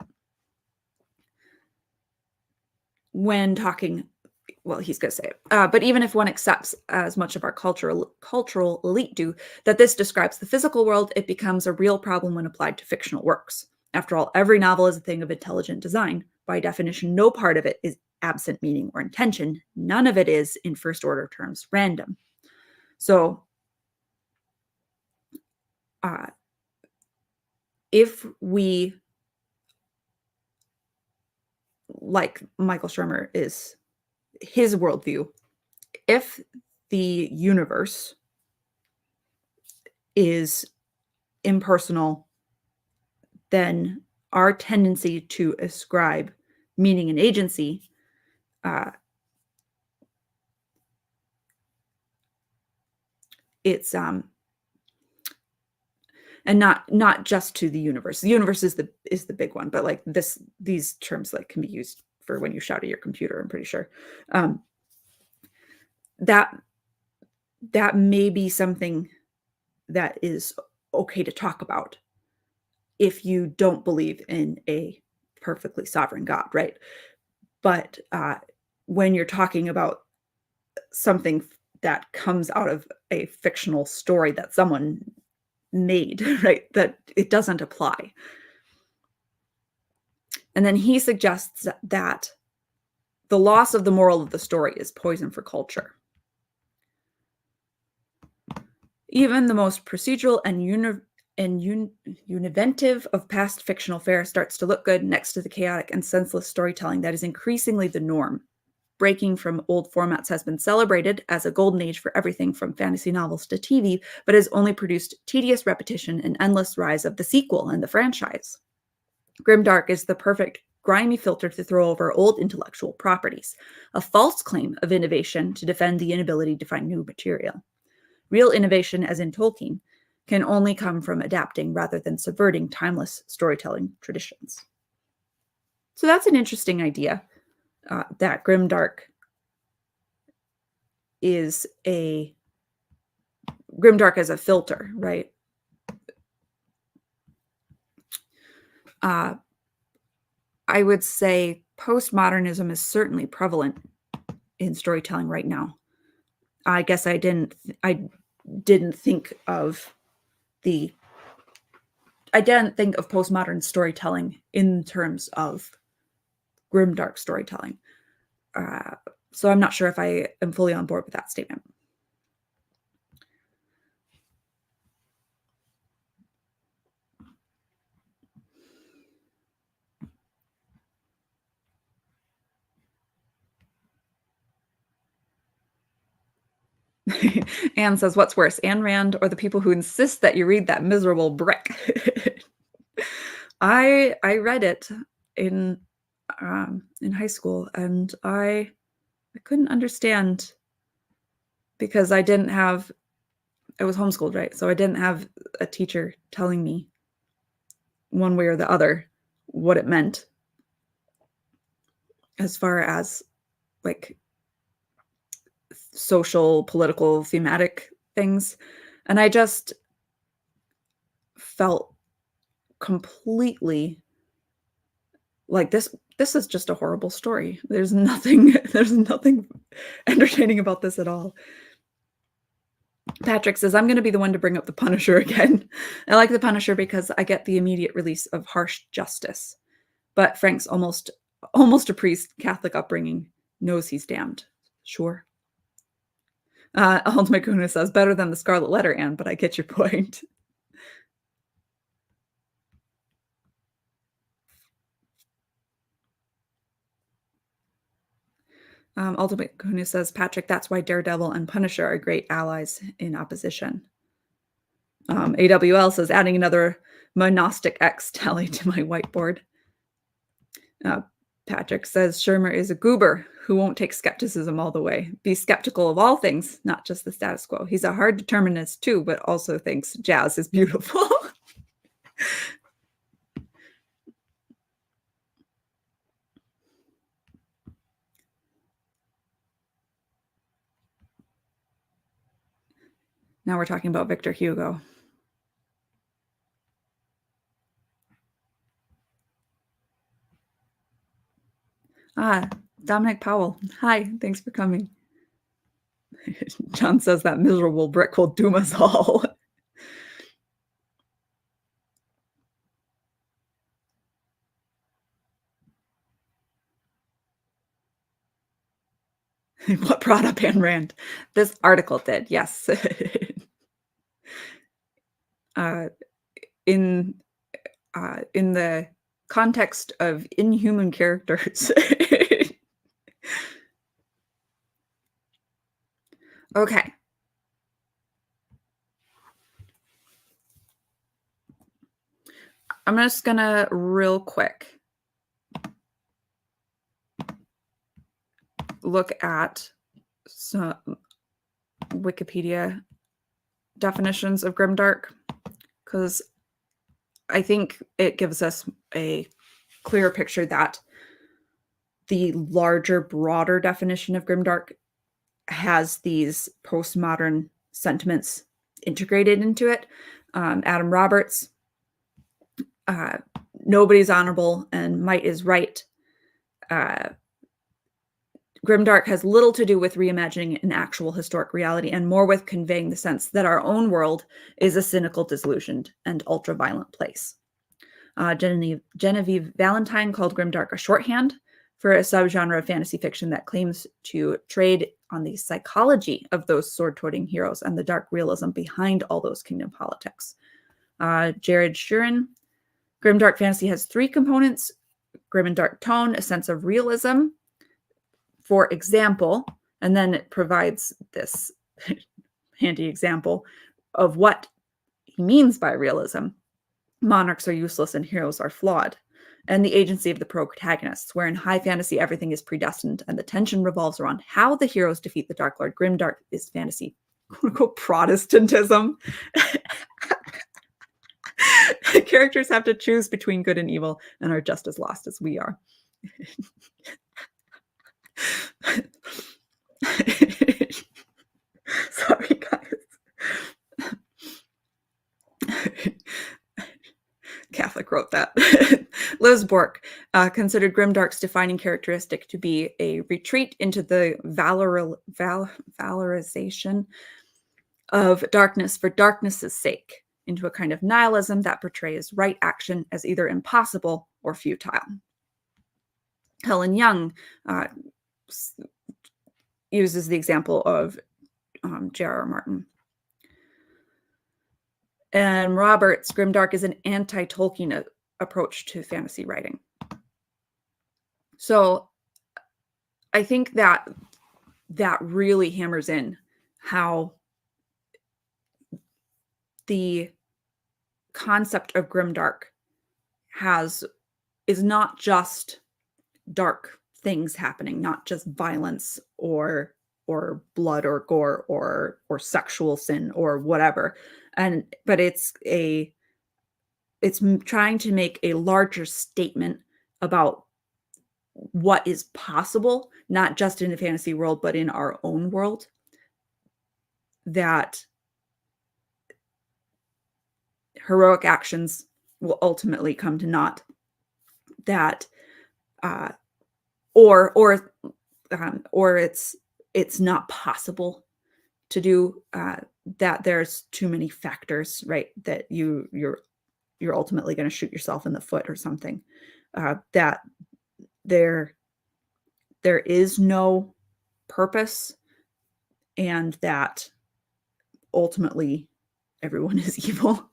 When talking, well, he's going to say it, but even if one accepts, as much of our cultural elite do, that this describes the physical world, it becomes a real problem when applied to fictional works. After all, every novel is a thing of intelligent design. By definition, no part of it is absent meaning or intention. None of it is, in first order terms, random. So if we, like Michael Shermer is his worldview, if the universe is impersonal, then our tendency to ascribe meaning and agency it's and not just to the universe. The universe is the big one, but like these terms like can be used for when you shout at your computer, I'm pretty sure. That may be something that is okay to talk about if you don't believe in a perfectly sovereign God, right? But when you're talking about something that comes out of a fictional story that someone made, right? That it doesn't apply. And then he suggests that the loss of the moral of the story is poison for culture. Even the most procedural and univentive of past fictional fare starts to look good next to the chaotic and senseless storytelling that is increasingly the norm. Breaking from old formats has been celebrated as a golden age for everything from fantasy novels to TV, but has only produced tedious repetition and endless rise of the sequel and the franchise. Grimdark is the perfect grimy filter to throw over old intellectual properties, a false claim of innovation to defend the inability to find new material. Real innovation, as in Tolkien, can only come from adapting rather than subverting timeless storytelling traditions. So that's an interesting idea, that Grimdark is Grimdark as a filter, right? I would say postmodernism is certainly prevalent in storytelling right now. I guess I didn't think of postmodern storytelling in terms of grimdark storytelling. So I'm not sure if I am fully on board with that statement. Anne says, what's worse, Ayn Rand or the people who insist that you read that miserable brick? I read it in high school, and I couldn't understand, because I was homeschooled, right? So I didn't have a teacher telling me one way or the other what it meant as far as like social, political, thematic things. And I just felt completely like this is just a horrible story. There's nothing entertaining about this at all. Patrick says, I'm going to be the one to bring up the Punisher again. I like the Punisher because I get the immediate release of harsh justice. But Frank's almost a priest, Catholic upbringing, knows he's damned. Sure. Ultimate Kuna says, better than the Scarlet Letter, Anne, but I get your point. Ultimate Kuna says, Patrick, that's why Daredevil and Punisher are great allies in opposition. AWL says, adding another monastic X tally to my whiteboard. Patrick says, Shermer is a goober who won't take skepticism all the way. Be skeptical of all things, not just the status quo. He's a hard determinist too, but also thinks jazz is beautiful. Now we're talking about Victor Hugo. Dominic Powell. Hi, thanks for coming. John says that miserable brick will doom us all. What brought up Ayn Rand? This article did, yes. In the context of inhuman characters. Okay. I'm just gonna real quick look at some Wikipedia definitions of grimdark, because I think it gives us a clearer picture that the larger, broader definition of grimdark has these postmodern sentiments integrated into it. Adam Roberts, nobody's honorable and might is right. Grimdark has little to do with reimagining an actual historic reality and more with conveying the sense that our own world is a cynical, disillusioned, and ultra-violent place. Genevieve Valentine called Grimdark a shorthand for a subgenre of fantasy fiction that claims to trade on the psychology of those sword-toting heroes and the dark realism behind all those kingdom politics. Jared Shurin, Grimdark fantasy has three components: grim and dark tone, a sense of realism, for example, and then it provides this handy example of what he means by realism. Monarchs are useless and heroes are flawed. And the agency of the protagonists, where in high fantasy everything is predestined and the tension revolves around how the heroes defeat the Dark Lord. Grimdark is fantasy, quote unquote, Protestantism. Characters have to choose between good and evil and are just as lost as we are. Sorry, guys. Catholic wrote that. Liz Bork considered Grimdark's defining characteristic to be a retreat into the valorization of darkness for darkness's sake, into a kind of nihilism that portrays right action as either impossible or futile. Helen Young uses the example of J.R.R. Martin. And Roberts, Grimdark is an anti-Tolkien approach to fantasy writing. So I think that really hammers in how the concept of Grimdark is not just dark things happening, not just violence or blood or gore or sexual sin or whatever. But it's trying to make a larger statement about what is possible, not just in the fantasy world, but in our own world, that heroic actions will ultimately come to naught, that or it's not possible to do, that there's too many factors, right? That you're ultimately going to shoot yourself in the foot or something, that there is no purpose, and that ultimately everyone is evil.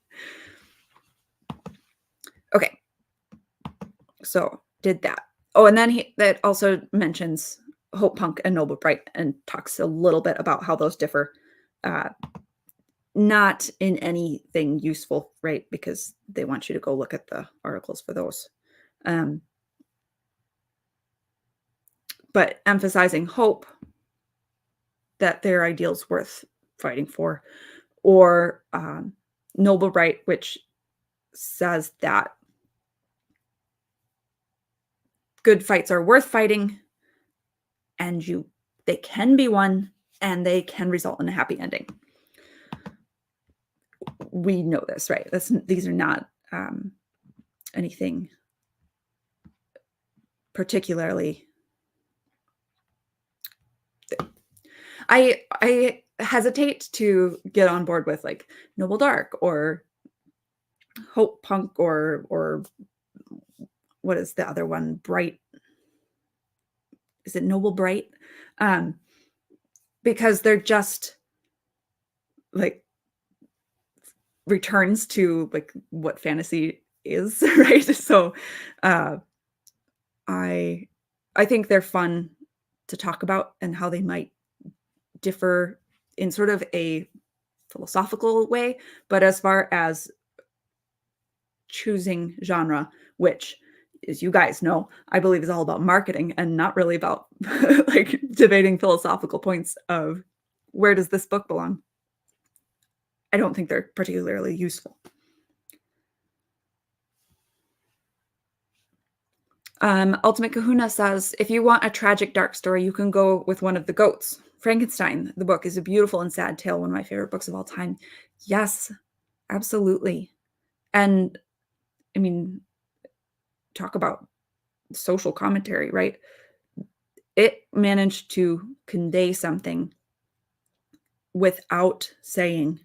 Okay, so did that. Oh, and then that also mentions Hope Punk and Noble Bright and talks a little bit about how those differ. Not in anything useful, right? Because they want you to go look at the articles for those. But emphasizing hope, that their ideal's worth fighting for, or Noble Bright, which says that good fights are worth fighting, and they can be won, and they can result in a happy ending. We know this, right? These are not anything particularly. I hesitate to get on board with like Noble Dark or Hope Punk or what is the other one? Bright. Is it Noble Bright? Because they're just like returns to like what fantasy is, right? So I think they're fun to talk about and how they might differ in sort of a philosophical way, but as far as choosing genre, which, as you guys know, I believe is all about marketing and not really about like debating philosophical points of where does this book belong. I don't think they're particularly useful. Ultimate Kahuna says, if you want a tragic dark story, you can go with one of the goats. Frankenstein, the book, is a beautiful and sad tale, one of my favorite books of all time. Yes, absolutely. And I mean, talk about social commentary, right? it managed to convey something without saying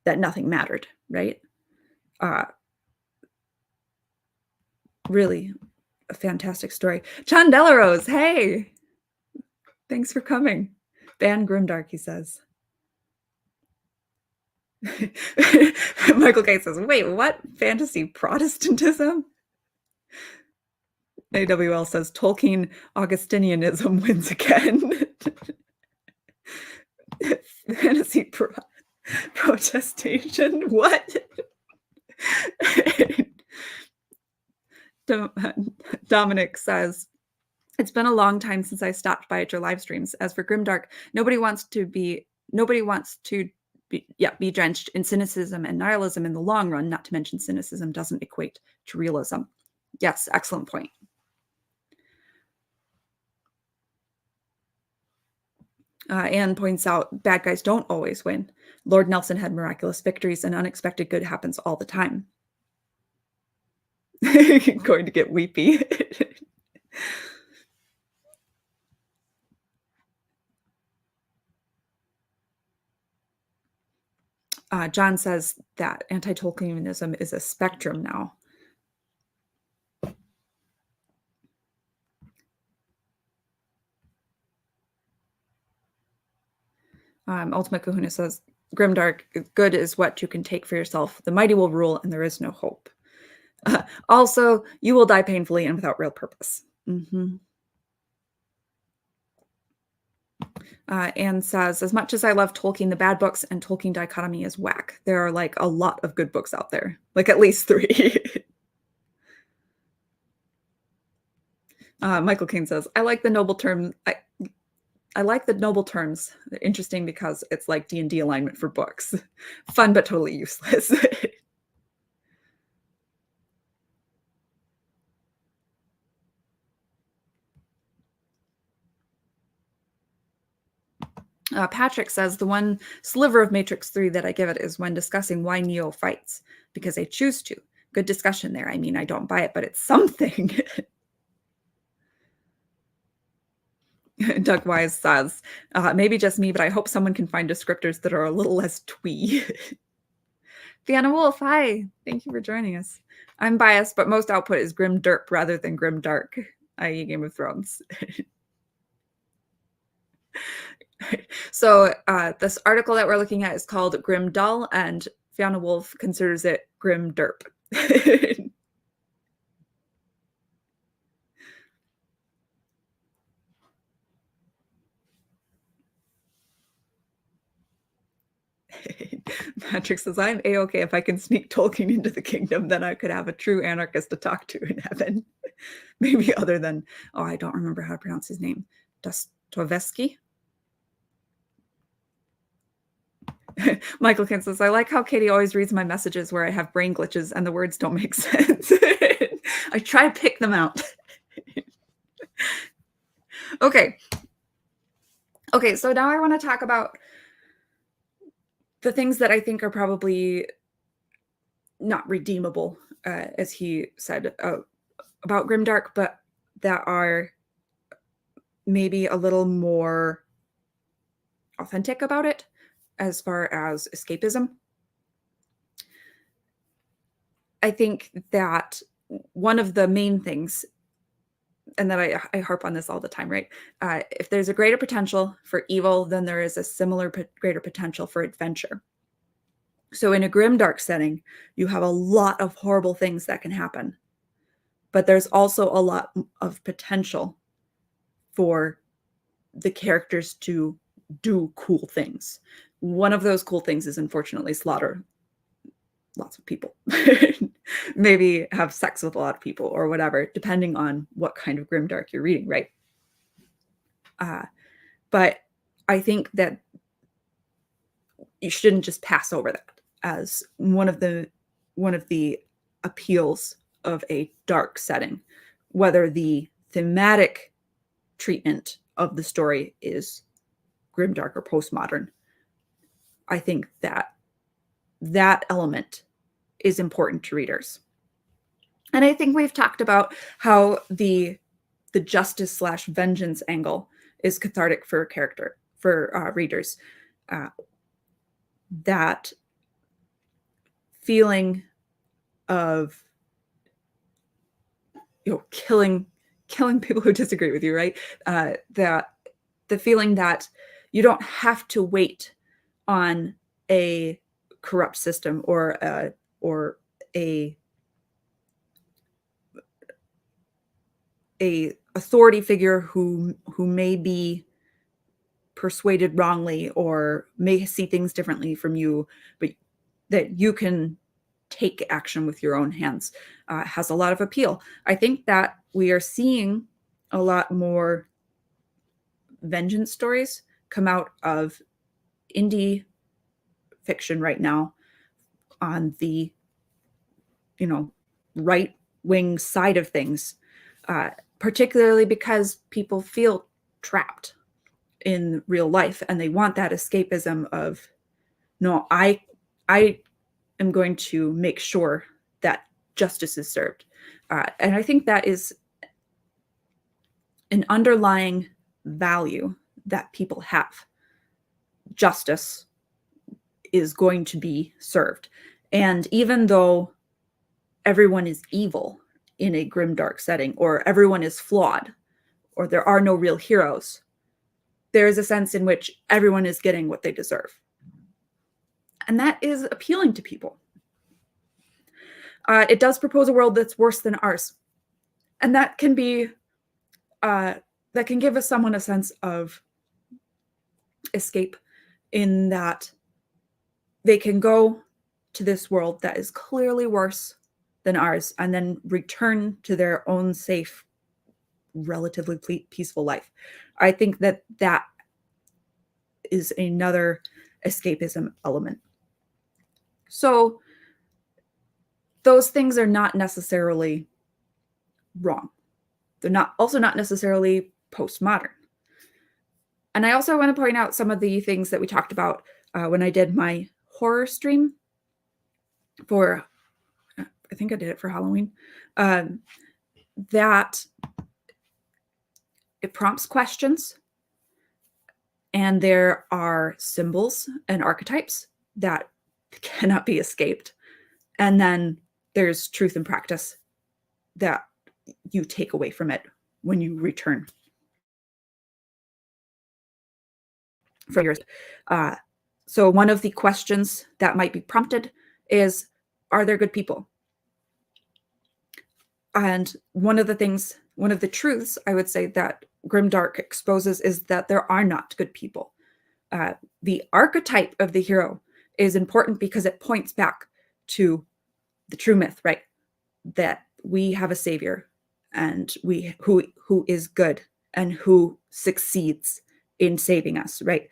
that nothing mattered, right? Uh, really a fantastic story. John Delarose, hey, thanks for coming. Ban Grimdark, he says. Michael K says, wait, what? Fantasy Protestantism? AWL says, Tolkien Augustinianism wins again. Fantasy protestation? What? Dominic says, it's been a long time since I stopped by at your live streams. As for Grimdark, nobody wants to be drenched in cynicism and nihilism in the long run, not to mention cynicism doesn't equate to realism. Yes, excellent point. Anne points out bad guys don't always win. Lord Nelson had miraculous victories and unexpected good happens all the time. Going to get weepy. John says that anti-Tolkienism is a spectrum now. Ultimate Kahuna says, Grimdark, good is what you can take for yourself. The mighty will rule and there is no hope. Also, you will die painfully and without real purpose. Mm-hmm. Anne says, as much as I love Tolkien, the bad books and Tolkien dichotomy is whack. There are like a lot of good books out there, like at least 3. Michael King says, I like the noble term. I like the noble terms. They're interesting because it's like D&D alignment for books. Fun, but totally useless. Patrick says, the one sliver of Matrix 3 that I give it is when discussing why Neo fights, because I choose to. Good discussion there. I mean, I don't buy it, but it's something. Doug Wise says, maybe just me, but I hope someone can find descriptors that are a little less twee. Fiona Wolf, hi. Thank you for joining us. I'm biased, but most output is Grim Derp rather than Grim Dark, i.e. Game of Thrones. So this article that we're looking at is called Grimdull, and Fiona Wolf considers it Grim Derp. Patrick says, I'm A-okay if I can sneak Tolkien into the kingdom, then I could have a true anarchist to talk to in heaven. Maybe other than, I don't remember how to pronounce his name. Dostoevsky? Michael Kin says, I like how Katie always reads my messages where I have brain glitches and the words don't make sense. I try to pick them out. Okay. Okay, so now I want to talk about the things that I think are probably not redeemable, as he said, about Grimdark, but that are maybe a little more authentic about it as far as escapism. I think that one of the main things, and that I harp on this all the time, right? If there's a greater potential for evil, then there is a similar greater potential for adventure. So in a grimdark setting, you have a lot of horrible things that can happen, but there's also a lot of potential for the characters to do cool things. One of those cool things is unfortunately slaughter lots of people. Maybe have sex with a lot of people or whatever, depending on what kind of grimdark you're reading, right? But I think that you shouldn't just pass over that as one of the appeals of a dark setting, whether the thematic treatment of the story is grimdark or postmodern. I think that element is important to readers. And I think we've talked about how the the justice slash vengeance angle is cathartic for readers. That feeling of killing people who disagree with you, right? That the feeling that you don't have to wait on a corrupt system or a authority figure who may be persuaded wrongly or may see things differently from you, but that you can take action with your own hands, has a lot of appeal. I think that we are seeing a lot more vengeance stories come out of indie fiction right now on the right wing side of things, particularly because people feel trapped in real life and they want that escapism of, no, I am going to make sure that justice is served. And I think that is an underlying value that people have. Justice is going to be served. And even though everyone is evil in a grimdark setting, or everyone is flawed, or there are no real heroes, there is a sense in which everyone is getting what they deserve. And that is appealing to people. It does propose a world that's worse than ours. And that can be, that can give someone a sense of escape, in that they can go to this world that is clearly worse than ours and then return to their own safe, relatively peaceful life. I think that that is another escapism element. So those things are not necessarily wrong. They're also not necessarily postmodern. And I also want to point out some of the things that we talked about when I did my horror stream for, I think I did it for Halloween, that it prompts questions, and there are symbols and archetypes that cannot be escaped. And then there's truth and practice that you take away from it when you return from yours. So one of the questions that might be prompted is, are there good people? And one of the truths I would say that Grimdark exposes is that there are not good people. The archetype of the hero is important because it points back to the true myth, right? That we have a savior, and who is good and who succeeds in saving us, right?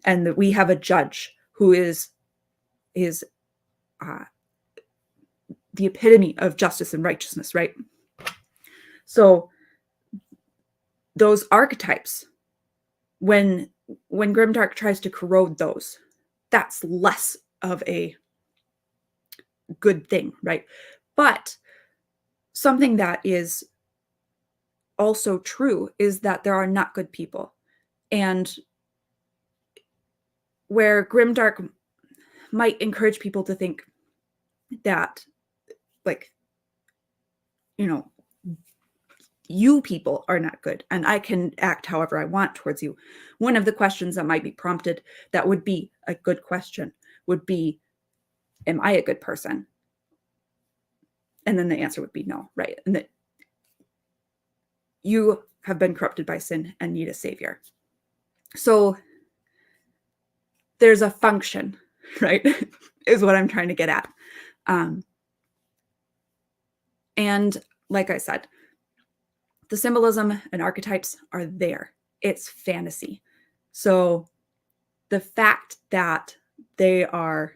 And that we have a judge who is the epitome of justice and righteousness, right? So those archetypes, when Grimdark tries to corrode those, that's less of a good thing, right? But something that is also true is that there are not good people. And where Grimdark might encourage people to think that, like, you people are not good and I can act however I want towards you. One of the questions that might be prompted that would be a good question would be, am I a good person? And then the answer would be no, right? And that you have been corrupted by sin and need a savior. So there's a function, right? Is what I'm trying to get at. And like I said, the symbolism and archetypes are there. It's fantasy. So the fact that they are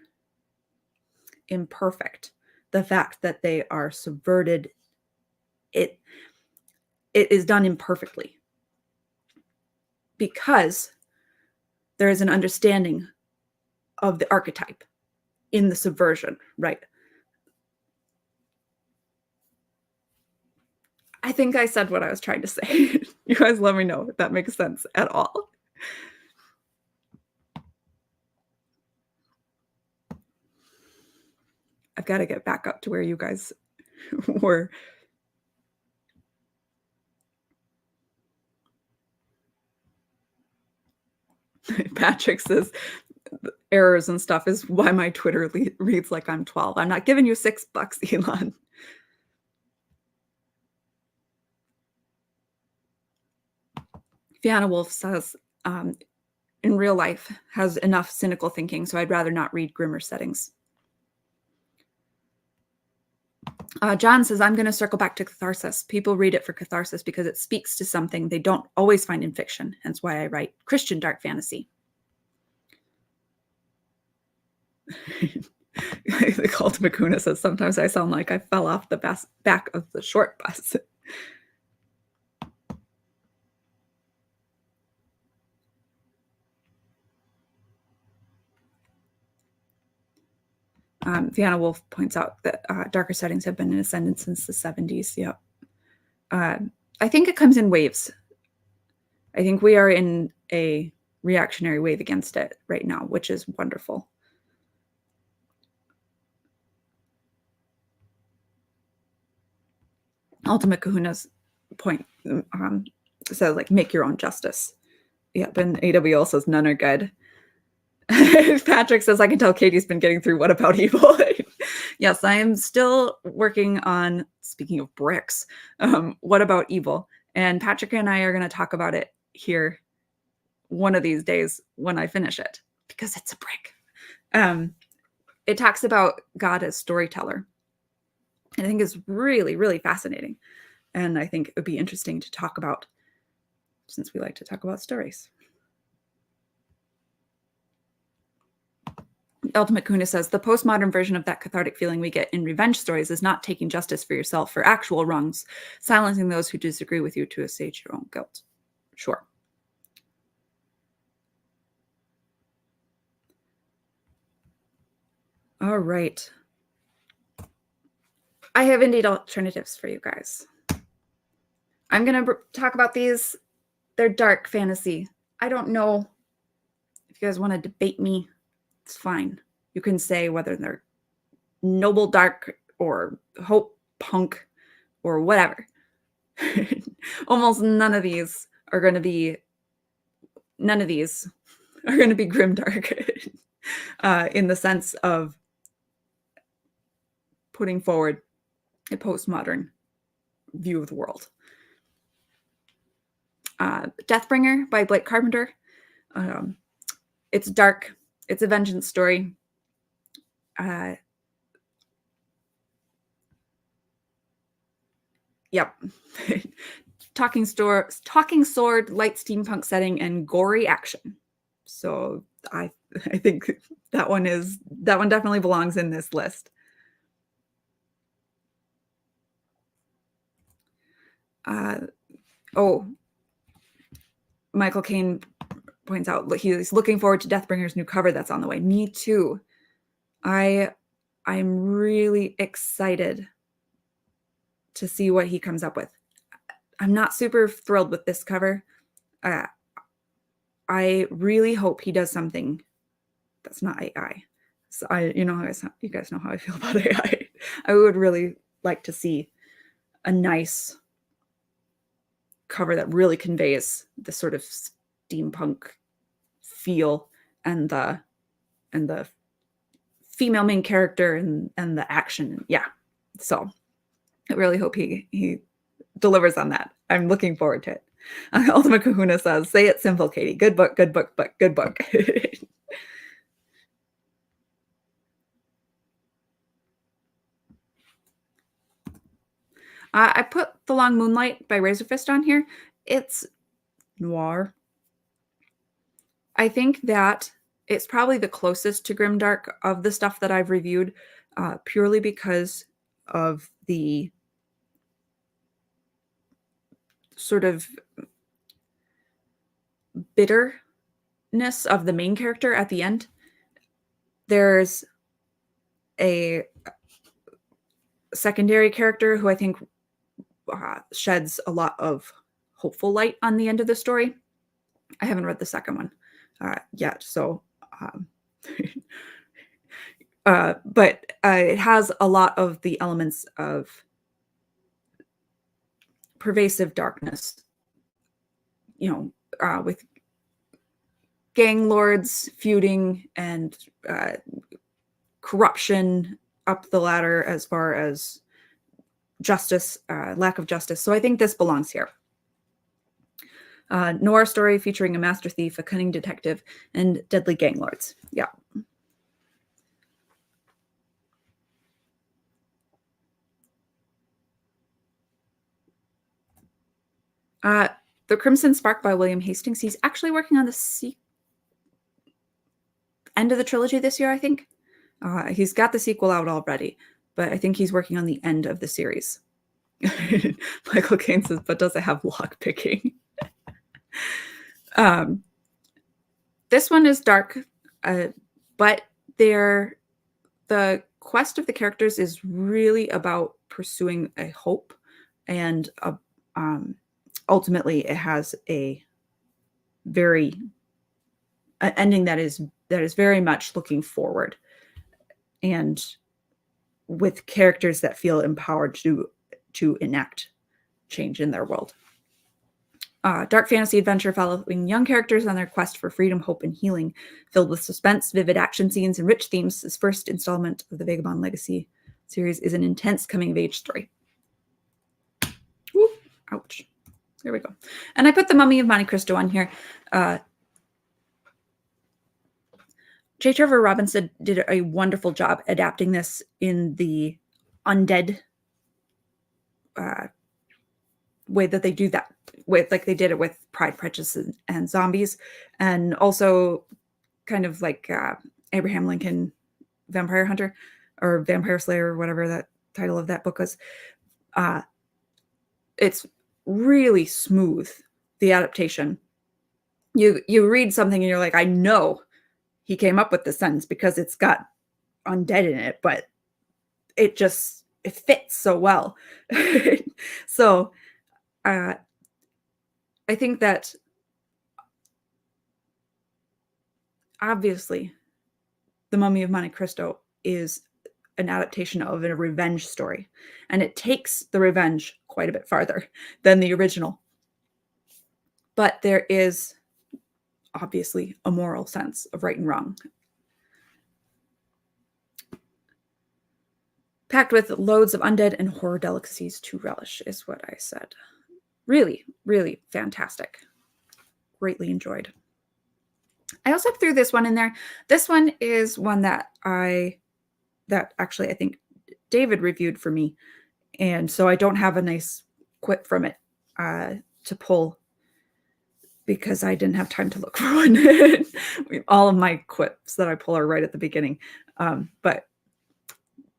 imperfect, the fact that they are subverted, it is done imperfectly because there is an understanding of the archetype in the subversion, right? I think I said what I was trying to say. You guys let me know if that makes sense at all. I've got to get back up to where you guys were. Patrick says errors and stuff is why my Twitter reads like I'm 12. I'm not giving you $6, Elon. Fiona Wolf says, in real life has enough cynical thinking, so I'd rather not read grimmer settings. John says, I'm going to circle back to catharsis. People read it for catharsis because it speaks to something they don't always find in fiction, hence why I write Christian dark fantasy. The Call to Makuna says, sometimes I sound like I fell off the back of the short bus. Fiona Wolf points out that darker settings have been in ascendant since the 70s. Yep. I think it comes in waves. I think we are in a reactionary wave against it right now, which is wonderful. Ultimate Kahuna's point says, like, make your own justice. Yep, and AWL says none are good. Patrick says, I can tell Katie's been getting through What About Evil? Yes, I am still working on, speaking of bricks, What About Evil? And Patrick and I are going to talk about it here one of these days when I finish it, because it's a brick. It talks about God as storyteller. And I think it's really, really fascinating. And I think it would be interesting to talk about, since we like to talk about stories. Ultimate Kuna says, the postmodern version of that cathartic feeling we get in revenge stories is not taking justice for yourself for actual wrongs, silencing those who disagree with you to assuage your own guilt. Sure. All right. I have indeed alternatives for you guys. I'm going to talk about these. They're dark fantasy. I don't know if you guys want to debate me. It's fine. You can say whether they're noble dark or hope punk or whatever. Almost none of these are going to be grimdark in the sense of putting forward a postmodern view of the world. Deathbringer by Blake Carpenter. It's dark. It's a vengeance story. Yep. Talking sword, light steampunk setting, and gory action. So I think that one definitely belongs in this list. Michael Caine points out he's looking forward to Deathbringer's new cover that's on the way. Me too. I'm really excited to see what he comes up with. I'm not super thrilled with this cover. I really hope he does something that's not AI. So you guys know how I feel about AI. I would really like to see a nice cover that really conveys the sort of steampunk feel and the female main character and the action. Yeah. So I really hope he delivers on that. I'm looking forward to it. Ultimate Kahuna says, say it simple, Katie. Good book, but good book. I put The Long Moonlight by Razorfist on here. It's noir. I think that it's probably the closest to grimdark of the stuff that I've reviewed, purely because of the sort of bitterness of the main character at the end. There's a secondary character who I think sheds a lot of hopeful light on the end of the story. I haven't read the second one yet, so but it has a lot of the elements of pervasive darkness, with gang lords feuding and corruption up the ladder as far as justice, lack of justice. So I think this belongs here. Noir story featuring a master thief, a cunning detective, and deadly gang lords. Yeah. The Crimson Spark by William Hastings. He's actually working on the end of the trilogy this year, I think. He's got the sequel out already, but I think he's working on the end of the series. Michael Caine says, but does it have lock picking? This one is dark, but the quest of the characters is really about pursuing a hope, and ultimately it has an ending that is very much looking forward, and with characters that feel empowered to enact change in their world. Dark fantasy adventure following young characters on their quest for freedom, hope, and healing, filled with suspense, vivid action scenes, and rich themes. This first installment of the Vagabond Legacy series is an intense coming-of-age story. Ooh, ouch. There we go. And I put the Mummy of Monte Cristo on here. J. Trevor Robinson did a wonderful job adapting this in the undead way that they do that with, like they did it with Pride, Prejudice, and Zombies, and also kind of like Abraham Lincoln Vampire Hunter or Vampire Slayer, or whatever that title of that book was. It's really smooth, the adaptation. You read something and you're like, I know he came up with this sentence because it's got undead in it, but it fits so well. So I think that obviously The Mummy of Monte Cristo is an adaptation of a revenge story, and it takes the revenge quite a bit farther than the original. But there is obviously a moral sense of right and wrong, packed with loads of undead and horror delicacies to relish, is what I said. Really, really fantastic. Greatly enjoyed. I also threw this one in there. This one is one that actually I think David reviewed for me, and so I don't have a nice quip from it to pull because I didn't have time to look for one. All of my quips that I pull are right at the beginning. But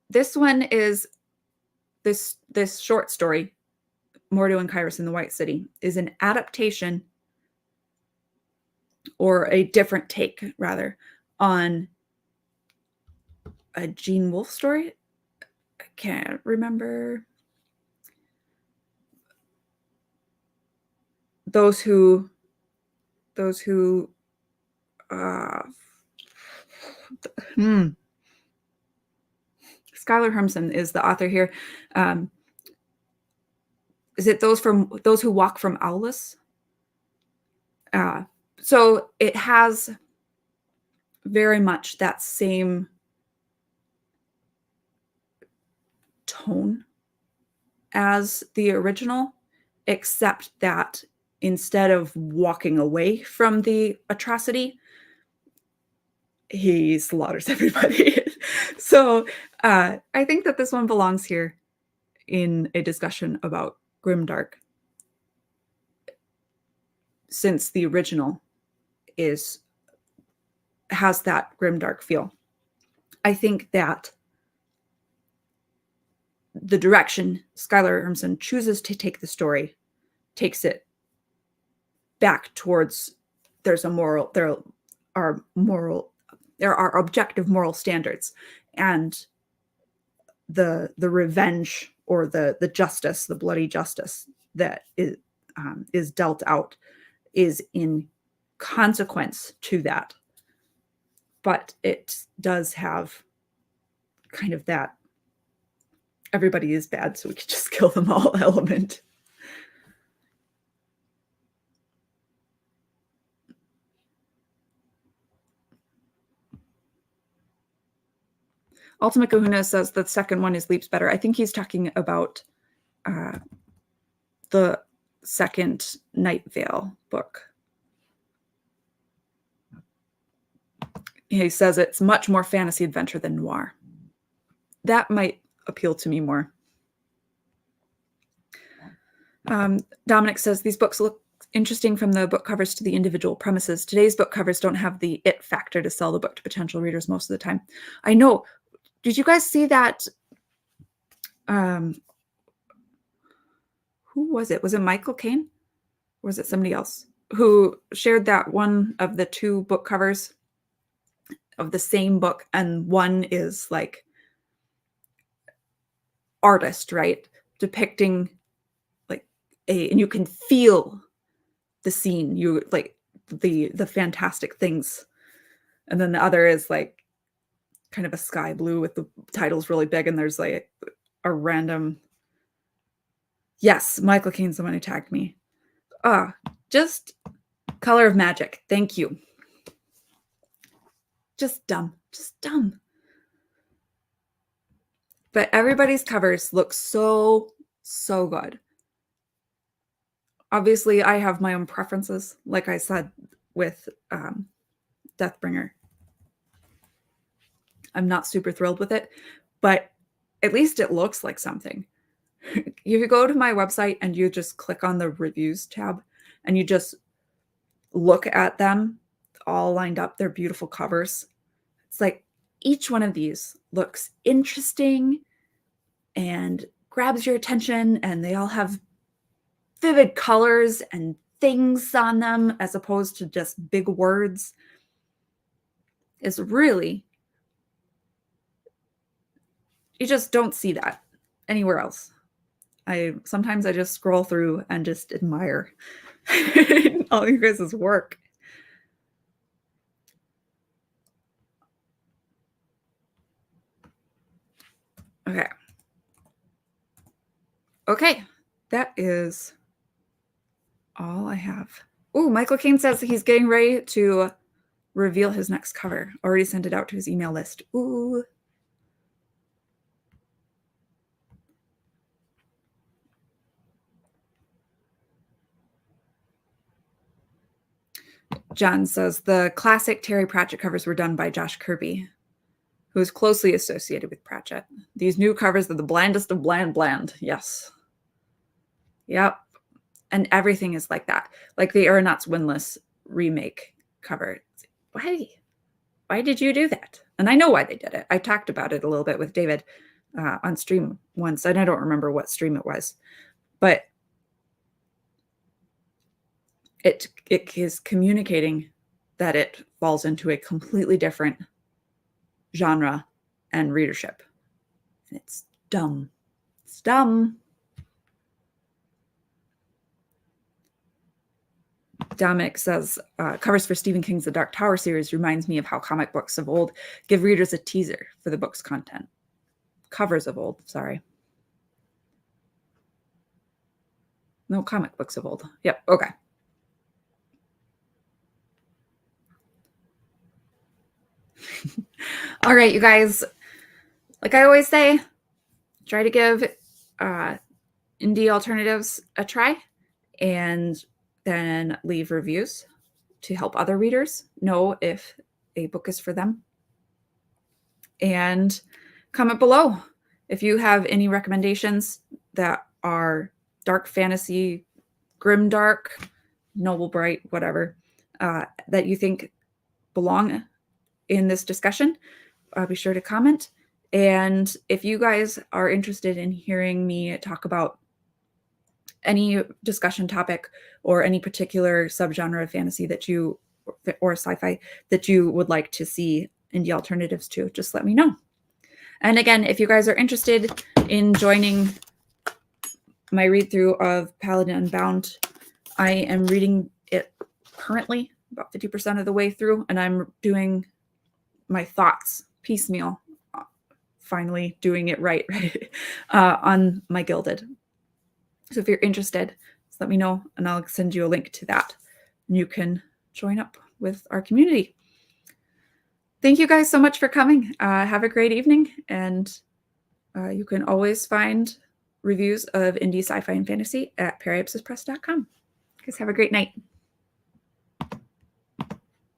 this one is this short story, Mordo and Kyrus in the White City, is an adaptation, or a different take rather, on a Gene Wolfe story. I can't remember. Those who Skylar Hermson is the author here. Is it those who walk from Owless? So it has very much that same tone as the original, except that instead of walking away from the atrocity, he slaughters everybody. So I think that this one belongs here in a discussion about Grimdark, since the original has that Grimdark feel. I think that the direction Skylar Hermson chooses to take the story takes it back towards there are objective moral standards, and the revenge or the justice, the bloody justice that is dealt out is in consequence to that. But it does have kind of that everybody is bad, so we could just kill them all element. Ultimate Kahuna says the second one is leaps better. I think he's talking about the second Night Vale book. He says it's much more fantasy adventure than noir. That might appeal to me more. Dominic says these books look interesting from the book covers to the individual premises. Today's book covers don't have the it factor to sell the book to potential readers most of the time. I know. Did you guys see that? Who was it? Was it Michael Caine? Or was it somebody else who shared that one of the two book covers of the same book, and one is like artist, right? Depicting like and you can feel the scene, you like the fantastic things. And then the other is like kind of a sky blue with the titles really big, and there's like a random. Yes, Michael Caine's the one who tagged me. Just Color of Magic. Thank you. Just dumb. But everybody's covers look so good. Obviously, I have my own preferences, like I said with Deathbringer. I'm not super thrilled with it, but at least it looks like something. If you go to my website and you just click on the reviews tab and you just look at them all lined up, they're beautiful covers. It's like each one of these looks interesting and grabs your attention, and they all have vivid colors and things on them as opposed to just big words. It's really, you just don't see that anywhere else. Sometimes I just scroll through and just admire all you guys' work. Okay, that is all I have. Oh, Michael Caine says he's getting ready to reveal his next cover. Already sent it out to his email list. Ooh. John says the classic Terry Pratchett covers were done by Josh Kirby, who is closely associated with Pratchett. These new covers are the blandest of bland. Yes. Yep. And everything is like that. Like the Aeronauts Windlass remake cover. Why did you do that? And I know why they did it. I talked about it a little bit with David on stream once, and I don't remember what stream it was. But it is communicating that it falls into a completely different genre and readership. And it's dumb. It's dumb. Dominic says, covers for Stephen King's The Dark Tower series reminds me of how comic books of old give readers a teaser for the book's content. Covers of old, sorry. No, comic books of old. Yep, okay. All right, you guys. Like I always say, try to give indie alternatives a try, and then leave reviews to help other readers know if a book is for them. And comment below if you have any recommendations that are dark fantasy, grimdark, noble bright, whatever, that you think belong in this discussion. Be sure to comment. And if you guys are interested in hearing me talk about any discussion topic or any particular subgenre of fantasy that you, or sci-fi that you would like to see indie alternatives to, just let me know. And again, if you guys are interested in joining my read through of Paladin Unbound, I am reading it currently about 50% of the way through, and I'm doing my thoughts piecemeal, finally doing it right on my Gilded. So if you're interested, just let me know and I'll send you a link to that. And you can join up with our community. Thank you guys so much for coming. Have a great evening. And you can always find reviews of indie sci-fi and fantasy at periapsispress.com. Guys, have a great night.